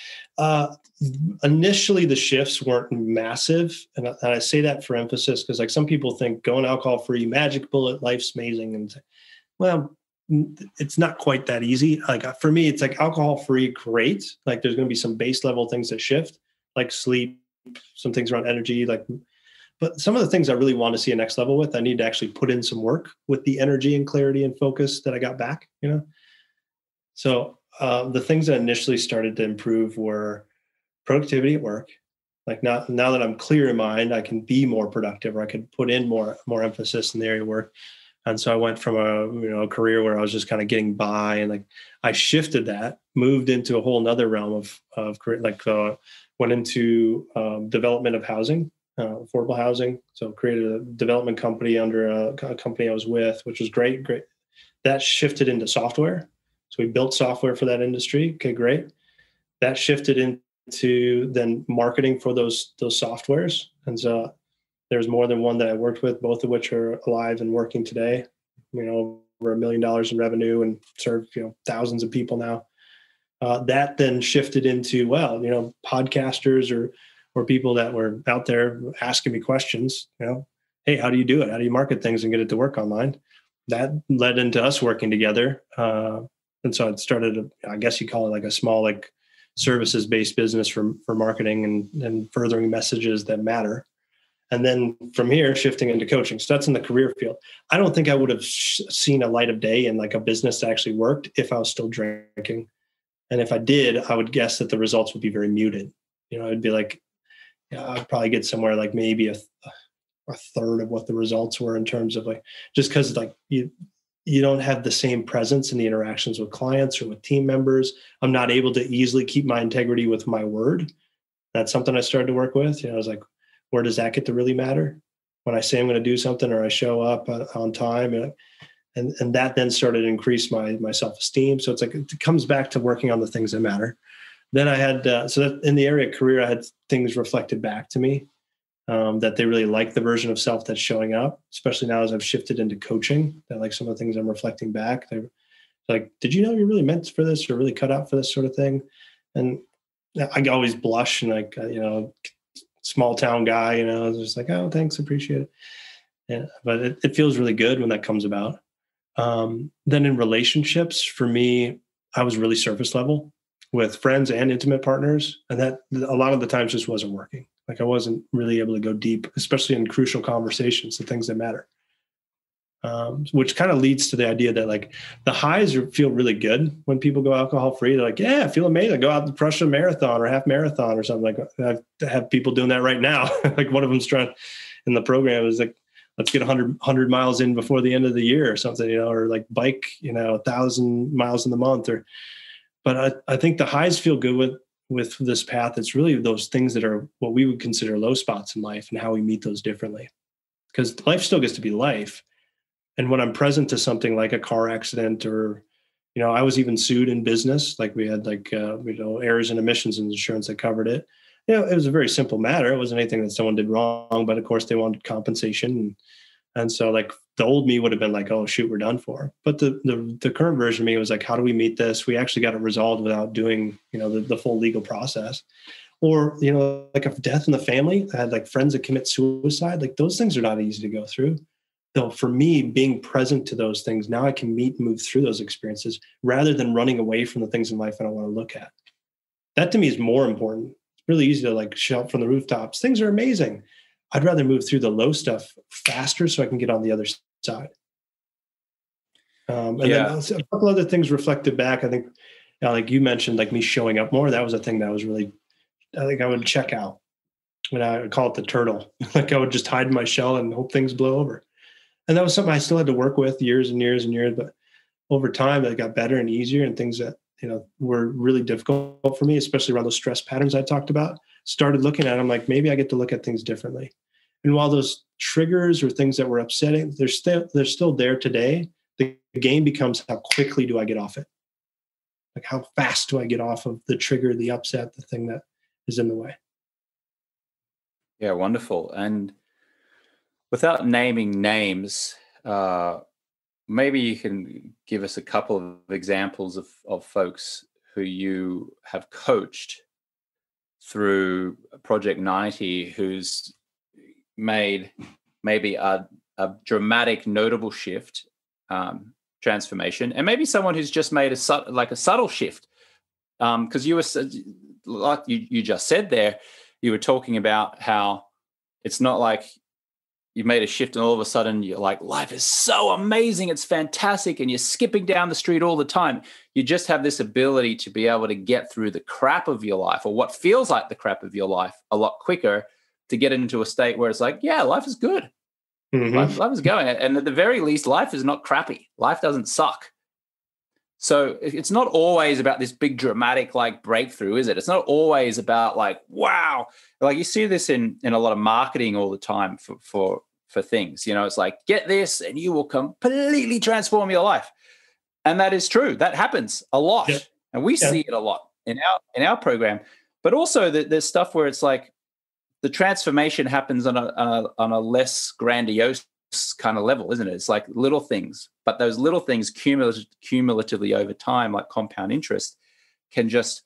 Initially, the shifts weren't massive. And I say that for emphasis because like some people think going alcohol free, magic bullet, life's amazing. And well, it's not quite that easy. Like for me, it's like alcohol free, great. Like there's going to be some base level things that shift, like sleep, some things around energy, but some of the things I really want to see a next level with, I need to actually put in some work with the energy and clarity and focus that I got back, So the things that initially started to improve were productivity at work. Like now that I'm clear in mind, I can be more productive, or I could put in more emphasis in the area of work. And so I went from a career where I was just kind of getting by, and like I shifted that, moved into a whole nother realm of career, went into development of housing. Affordable housing. So created a development company under a company I was with, which was great. That shifted into software. So we built software for that industry. Okay, great. That shifted into then marketing for those softwares. And so there's more than one that I worked with, both of which are alive and working today, over $1 million in revenue and serve, thousands of people now. That then shifted into, podcasters or people that were out there asking me questions, hey, how do you do it? How do you market things and get it to work online? That led into us working together. And so it started, I guess you call it like a small, like services-based business for marketing and furthering messages that matter. And then from here, shifting into coaching. So that's in the career field. I don't think I would have seen a light of day in like a business that actually worked if I was still drinking. And if I did, I would guess that the results would be very muted. It'd be like, I'd probably get somewhere like maybe a third of what the results were in terms of like, just because like you don't have the same presence in the interactions with clients or with team members. I'm not able to easily keep my integrity with my word. That's something I started to work with. I was like, where does that get to really matter? When I say I'm going to do something or I show up on time, and that then started to increase my self-esteem. So it's like, it comes back to working on the things that matter. Then I had, so that in the area of career, I had things reflected back to me that they really like the version of self that's showing up, especially now as I've shifted into coaching, that like some of the things I'm reflecting back, they're like, did you know you're really meant for this or really cut out for this sort of thing? And I always blush and like, small town guy, just like, oh, thanks, appreciate it. Yeah, but it feels really good when that comes about. Then in relationships, for me, I was really surface level with friends and intimate partners. And that a lot of the times just wasn't working. Like I wasn't really able to go deep, especially in crucial conversations, the things that matter. Which kind of leads to the idea that like the highs feel really good when people go alcohol free. They're like, yeah, I feel amazing. Go out and crush a marathon or half marathon or something. Like I have people doing that right now. Like one of them's trying in the program is like, let's get 100 miles in before the end of the year or something, or like bike, 1,000 miles in the month but I think the highs feel good with this path. It's really those things that are what we would consider low spots in life and how we meet those differently, because life still gets to be life. And when I'm present to something like a car accident or, I was even sued in business. Like we had like, errors and omissions insurance that covered it. It was a very simple matter. It wasn't anything that someone did wrong, but of course they wanted compensation. And so like the old me would have been like, oh shoot, we're done for. But the current version of me was like, how do we meet this? We actually got it resolved without doing, the full legal process. Or, like a death in the family. I had like friends that commit suicide. Like those things are not easy to go through. So for me, being present to those things, now I can move through those experiences rather than running away from the things in life I don't want to look at. That to me is more important. It's really easy to like shout from the rooftops. Things are amazing. I'd rather move through the low stuff faster so I can get on the other side. Then a couple other things reflected back. I think, like you mentioned, like me showing up more. That was a thing that was really, I think I would check out. When I would call it the turtle. Like I would just hide in my shell and hope things blow over. And that was something I still had to work with years and years and years. But over time, it got better and easier, and things that were really difficult for me, especially around those stress patterns I talked about, started looking at them like maybe I get to look at things differently. And while those triggers or things that were upsetting, they're still there today. The game becomes how quickly do I get off it? Like how fast do I get off of the trigger, the upset, the thing that is in the way? Yeah, wonderful. And without naming names, maybe you can give us a couple of examples of folks who you have coached through Project 90 who's made maybe a dramatic, notable shift, transformation, and maybe someone who's just made a subtle shift. Because you were, like you just said there, you were talking about how it's not like you made a shift and all of a sudden you're like, life is so amazing, it's fantastic, and you're skipping down the street all the time. You just have this ability to be able to get through the crap of your life, or what feels like the crap of your life, a lot quicker, to get into a state where it's like, yeah, life is good. Mm-hmm. Life is going. And at the very least, life is not crappy. Life doesn't suck. So it's not always about this big dramatic like breakthrough, is it? It's not always about like, wow. Like you see this in a lot of marketing all the time for things. It's like, get this and you will completely transform your life. And that is true. That happens a lot. Yeah. And we see it a lot in our program. But also there's stuff where it's like the transformation happens on a less grandiose kind of level, isn't it? It's like little things, but those little things cumulatively over time, like compound interest, can just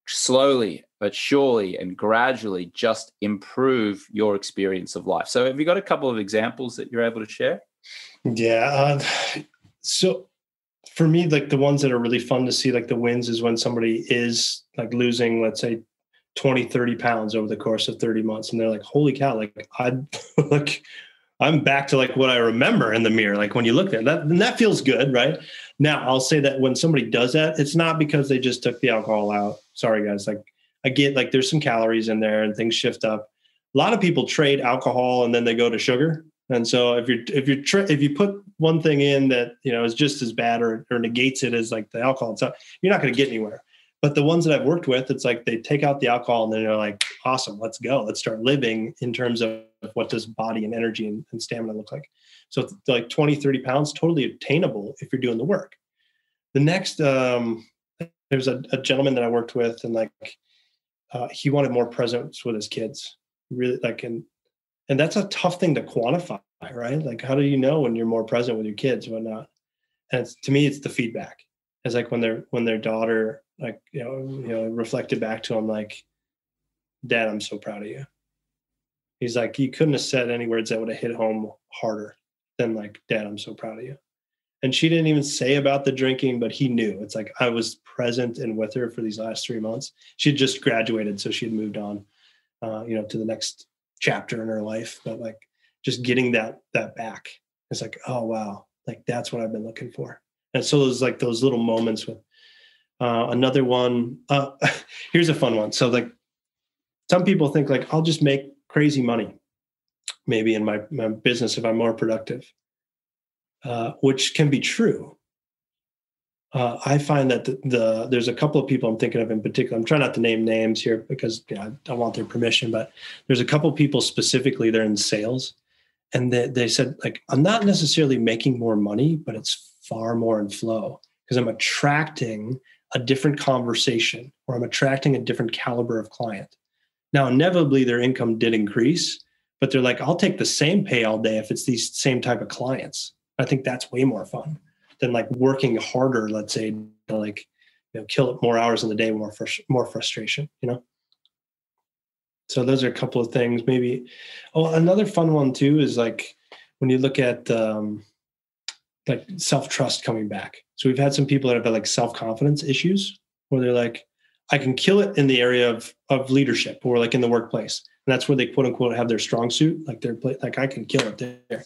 slowly but surely and gradually just improve your experience of life. So have you got a couple of examples that you're able to share? Yeah. So for me, like the ones that are really fun to see, like the wins, is when somebody is like losing, let's say 20, 30 pounds over the course of 30 months. And they're like, holy cow, like like I'm back to like what I remember in the mirror. Like when you look at that, and that feels good, right? Now I'll say that when somebody does that, it's not because they just took the alcohol out. Sorry guys. Like I get like there's some calories in there and things shift up. A lot of people trade alcohol and then they go to sugar. And so if you put one thing in that, you know, is just as bad or negates it as like the alcohol itself, you're not going to get anywhere. But the ones that I've worked with, it's like they take out the alcohol and then they're like, awesome, let's go. Let's start living in terms of what does body and energy and stamina look like. So it's like 20, 30 pounds, totally attainable if you're doing the work. The next, there was a gentleman that I worked with and like, he wanted more presence with his kids. Really like, and that's a tough thing to quantify, right? Like, how do you know when you're more present with your kids and whatnot? And to me, it's the feedback. It's like when their daughter, like, you know, reflected back to him, like, Dad, I'm so proud of you. He's like, you couldn't have said any words that would have hit home harder than like, Dad, I'm so proud of you. And she didn't even say about the drinking, but he knew. It's like, I was present and with her for these last 3 months. She had just graduated, so she had moved on, you know, to the next chapter in her life. But like, just getting that back, it's like, oh wow, like that's what I've been looking for. And so there's like those little moments with another one. Here's a fun one. So like, some people think like, I'll just make crazy money maybe in my business if I'm more productive, which can be true. I find that there's a couple of people I'm thinking of in particular. I'm trying not to name names here because I don't want their permission, but there's a couple of people specifically, they're in sales. And they said, like, I'm not necessarily making more money, but it's far more in flow because I'm attracting a different conversation or I'm attracting a different caliber of client. Now, inevitably, their income did increase, but they're like, I'll take the same pay all day if it's these same type of clients. I think that's way more fun than like working harder, let's say, to like, you know, kill it more hours in the day, more frustration, you know? So those are a couple of things maybe. Oh, another fun one too is like when you look at like self-trust coming back. So we've had some people that have had like self-confidence issues where they're like, I can kill it in the area of leadership or like in the workplace. And that's where they quote unquote have their strong suit. Like they're like, I can kill it there.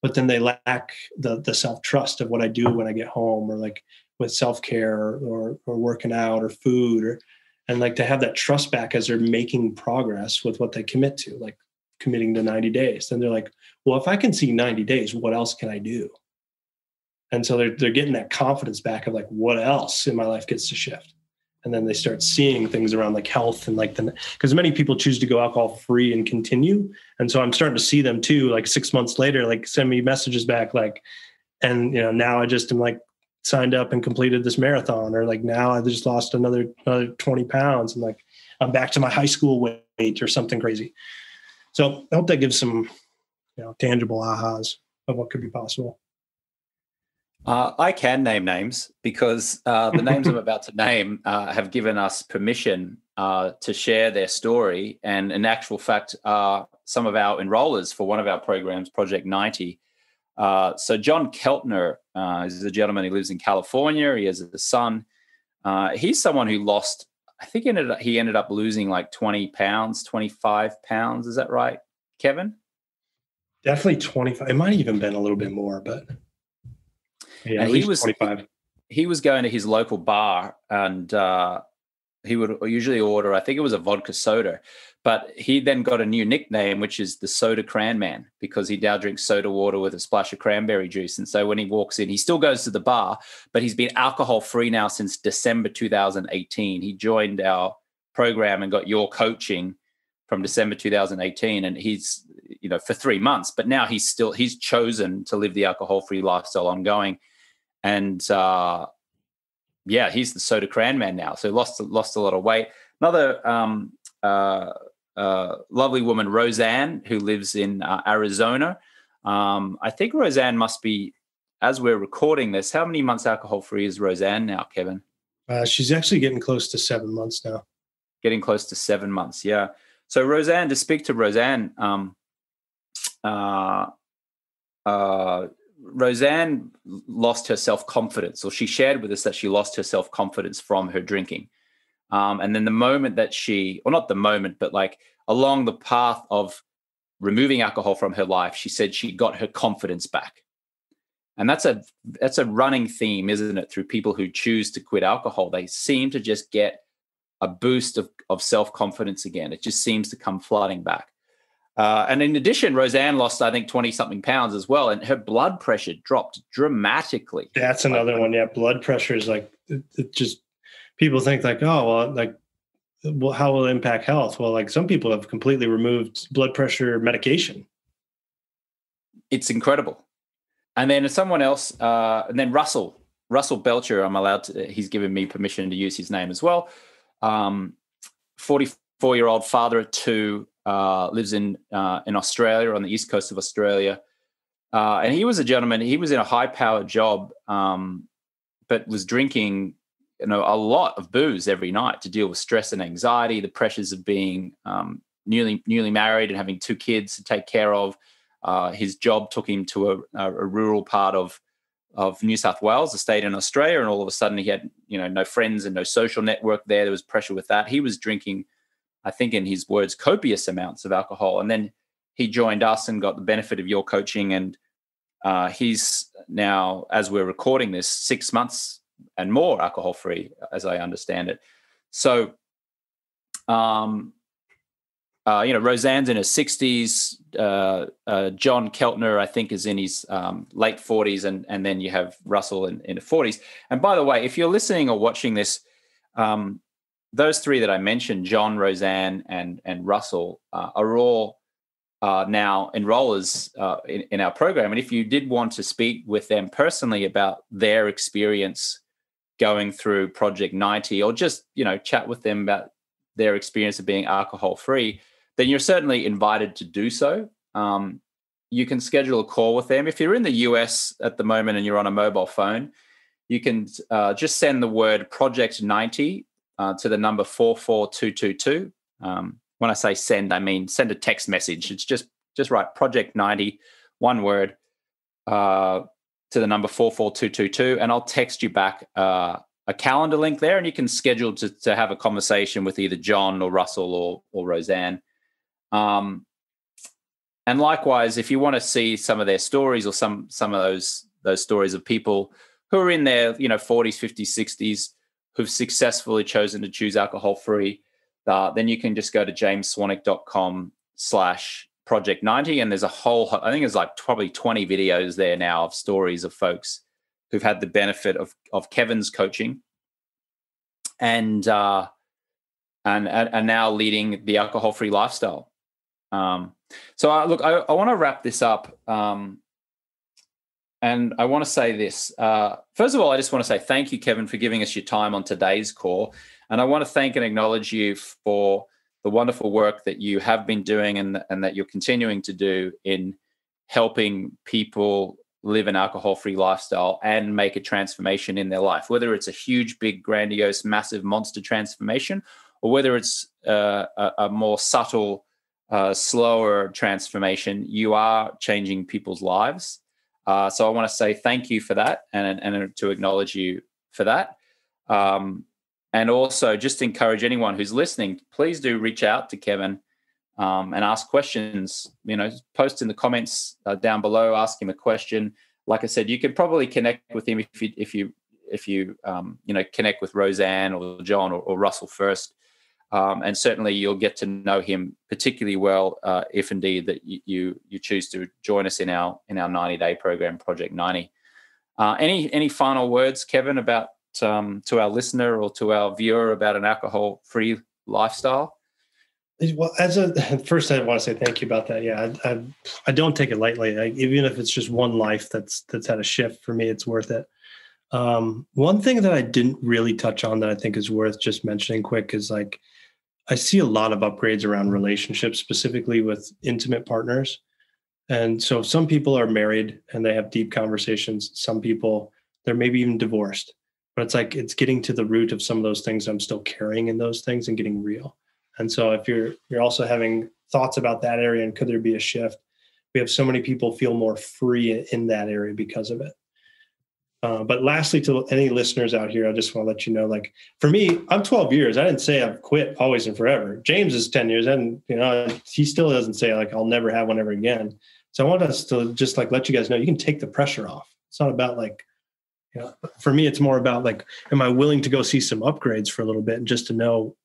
But then they lack the self-trust of what I do when I get home or like with self-care or working out or food and like to have that trust back as they're making progress with what they commit to, like committing to 90 days. Then they're like, well, if I can see 90 days, what else can I do? And so they're getting that confidence back of like, what else in my life gets to shift? And then they start seeing things around like health and like because many people choose to go alcohol free and continue. And so I'm starting to see them too, like 6 months later, like send me messages back, like, and you know, now I just am like signed up and completed this marathon, or like now I just lost another 20 pounds and like I'm back to my high school weight or something crazy. So I hope that gives some, you know, tangible ahas of what could be possible. I can name names because the names I'm about to name have given us permission to share their story. And in actual fact, some of our enrollers for one of our programs, Project 90. So John Keltner is a gentleman who lives in California. He has a son. He's someone who lost, I think he ended up losing like 20 pounds, 25 pounds. Is that right, Kevin? Definitely 25. It might have even been a little bit more, but... yeah, and at least 25. He was going to his local bar and he would usually order, I think it was a vodka soda, but he then got a new nickname, which is the Soda Cran Man, because he now drinks soda water with a splash of cranberry juice. And so when he walks in, he still goes to the bar, but he's been alcohol free now since December 2018. He joined our program and got your coaching from December 2018. And he's, you know, for 3 months, but now he's chosen to live the alcohol-free lifestyle ongoing. And he's the Soda Cran Man now. So lost a lot of weight. Another lovely woman, Roseanne, who lives in Arizona. I think Roseanne must be, as we're recording this, how many months alcohol-free is Roseanne now, Kevin? She's actually getting close to 7 months now. Getting close to 7 months, yeah. So Roseanne, to speak to Roseanne, Roseanne lost her self-confidence, or she shared with us that she lost her self-confidence from her drinking. And then the moment that not the moment, but like along the path of removing alcohol from her life, she said she got her confidence back. And that's a running theme, isn't it? Through people who choose to quit alcohol, they seem to just get a boost of self-confidence again. It just seems to come flooding back. And in addition, Roseanne lost, I think, 20-something pounds as well, and her blood pressure dropped dramatically. That's another one. Yeah, blood pressure is like, it just, people think like, oh, well, like, well, how will it impact health? Well, like some people have completely removed blood pressure medication. It's incredible. And then someone else, and then Russell Belcher, he's given me permission to use his name as well. 44-year-old father of two, lives in Australia, on the east coast of Australia. And he was a gentleman. He was in a high-powered job, but was drinking, a lot of booze every night to deal with stress and anxiety, the pressures of being newly married and having two kids to take care of. His job took him to a rural part of New South Wales, a state in Australia, and all of a sudden he had, no friends and no social network there. There was pressure with that. He was drinking, I think in his words, copious amounts of alcohol. And then he joined us and got the benefit of your coaching. And he's now, as we're recording this, 6 months and more alcohol-free, as I understand it. So, Roseanne's in her 60s. John Keltner, I think, is in his late 40s. And then you have Russell in the 40s. And by the way, if you're listening or watching this, those three that I mentioned, John, Roseanne, and Russell, are all now enrollers in our program. And if you did want to speak with them personally about their experience going through Project 90, or just, chat with them about their experience of being alcohol-free, then you're certainly invited to do so. You can schedule a call with them. If you're in the US at the moment and you're on a mobile phone, you can just send the word Project 90 to the number 44222. When I say send, I mean send a text message. It's just write Project 90, one word, to the number 44222, and I'll text you back a calendar link there, and you can schedule to have a conversation with either John or Russell or Roseanne. And likewise, if you want to see some of their stories or some of those stories of people who are in their 40s, 50s, 60s who've successfully chosen to choose alcohol-free, then you can just go to jamesswanwick.com/Project 90, and there's a whole, I think there's like probably 20 videos there now of stories of folks who've had the benefit of Kevin's coaching and now leading the alcohol-free lifestyle. So I want to wrap this up, and I want to say this. First of all, I just want to say thank you, Kevin, for giving us your time on today's call, and I want to thank and acknowledge you for the wonderful work that you have been doing and that you're continuing to do in helping people live an alcohol-free lifestyle and make a transformation in their life, whether it's a huge, big, grandiose, massive monster transformation, or whether it's a more subtle, slower transformation. You are changing people's lives. So I want to say thank you for that and to acknowledge you for that. And also just encourage anyone who's listening, please do reach out to Kevin and ask questions. Post in the comments down below, ask him a question. Like I said, you could probably connect with him if you connect with Roseanne or John or Russell first. And certainly you'll get to know him particularly well if indeed that you choose to join us in our 90-day program, Project 90. Any final words, Kevin, about to our listener or to our viewer about an alcohol-free lifestyle? Well, first, I want to say thank you about that. Yeah, I don't take it lightly. Even if it's just one life that's had a shift, for me, it's worth it. One thing that I didn't really touch on that I think is worth just mentioning quick is like, I see a lot of upgrades around relationships, specifically with intimate partners. And so some people are married and they have deep conversations. Some people, they're maybe even divorced, but it's getting to the root of some of those things. I'm still carrying in those things and getting real. And so if you're also having thoughts about that area and could there be a shift, we have so many people feel more free in that area because of it. But lastly, to any listeners out here, I just want to let you know, like for me, I'm 12 years. I didn't say I've quit always and forever. James is 10 years. And, he still doesn't say like, I'll never have one ever again. So I want us to just like, let you guys know, you can take the pressure off. It's not about like, for me, it's more about like, am I willing to go see some upgrades for a little bit and just to know,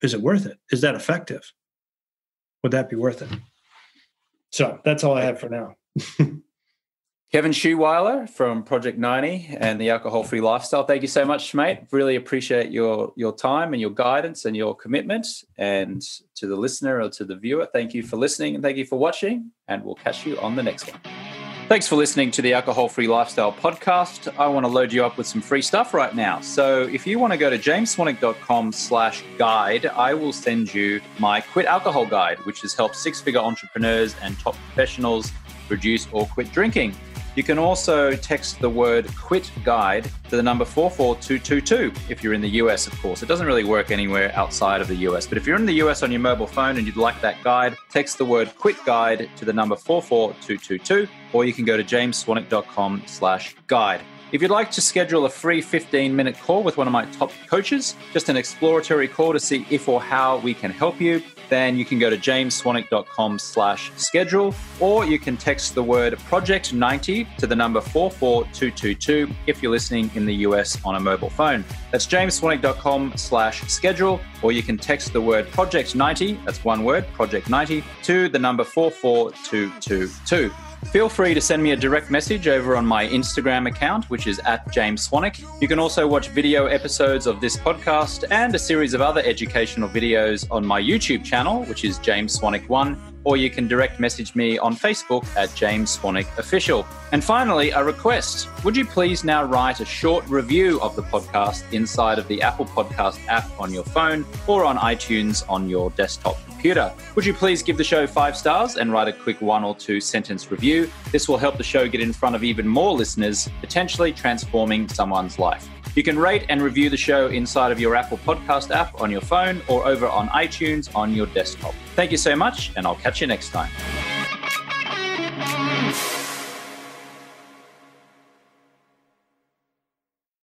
is it worth it? Is that effective? Would that be worth it? So that's all I have for now. Kevin Schouweiler from Project 90 and the Alcohol-Free Lifestyle. Thank you so much, mate. Really appreciate your time and your guidance and your commitment. And to the listener or to the viewer, thank you for listening and thank you for watching. And we'll catch you on the next one. Thanks for listening to the Alcohol-Free Lifestyle podcast. I want to load you up with some free stuff right now. So if you want to go to jamesswanwick.com/guide, I will send you my Quit Alcohol Guide, which has helped six-figure entrepreneurs and top professionals reduce or quit drinking. You can also text the word QUIT GUIDE to the number 44222 if you're in the US, of course. It doesn't really work anywhere outside of the US. But if you're in the US on your mobile phone and you'd like that guide, text the word QUIT GUIDE to the number 44222, or you can go to jamesswanwick.com/guide. If you'd like to schedule a free 15-minute call with one of my top coaches, just an exploratory call to see if or how we can help you, then you can go to jamesswanwick.com/schedule, or you can text the word Project 90 to the number 44222 if you're listening in the US on a mobile phone. That's jamesswanwick.com/schedule, or you can text the word Project 90, that's one word, Project 90, to the number 44222. Feel free to send me a direct message over on my Instagram account, which is @JamesSwanwick. You can also watch video episodes of this podcast and a series of other educational videos on my YouTube channel, which is James Swanwick 1, or you can direct message me on Facebook @JamesSwanwickOfficial. And finally, a request. Would you please now write a short review of the podcast inside of the Apple Podcast app on your phone or on iTunes on your desktop computer? Would you please give the show 5 stars and write a quick 1 or 2 sentence review? This will help the show get in front of even more listeners, potentially transforming someone's life. You can rate and review the show inside of your Apple Podcast app on your phone or over on iTunes on your desktop. Thank you so much, and I'll catch you next time.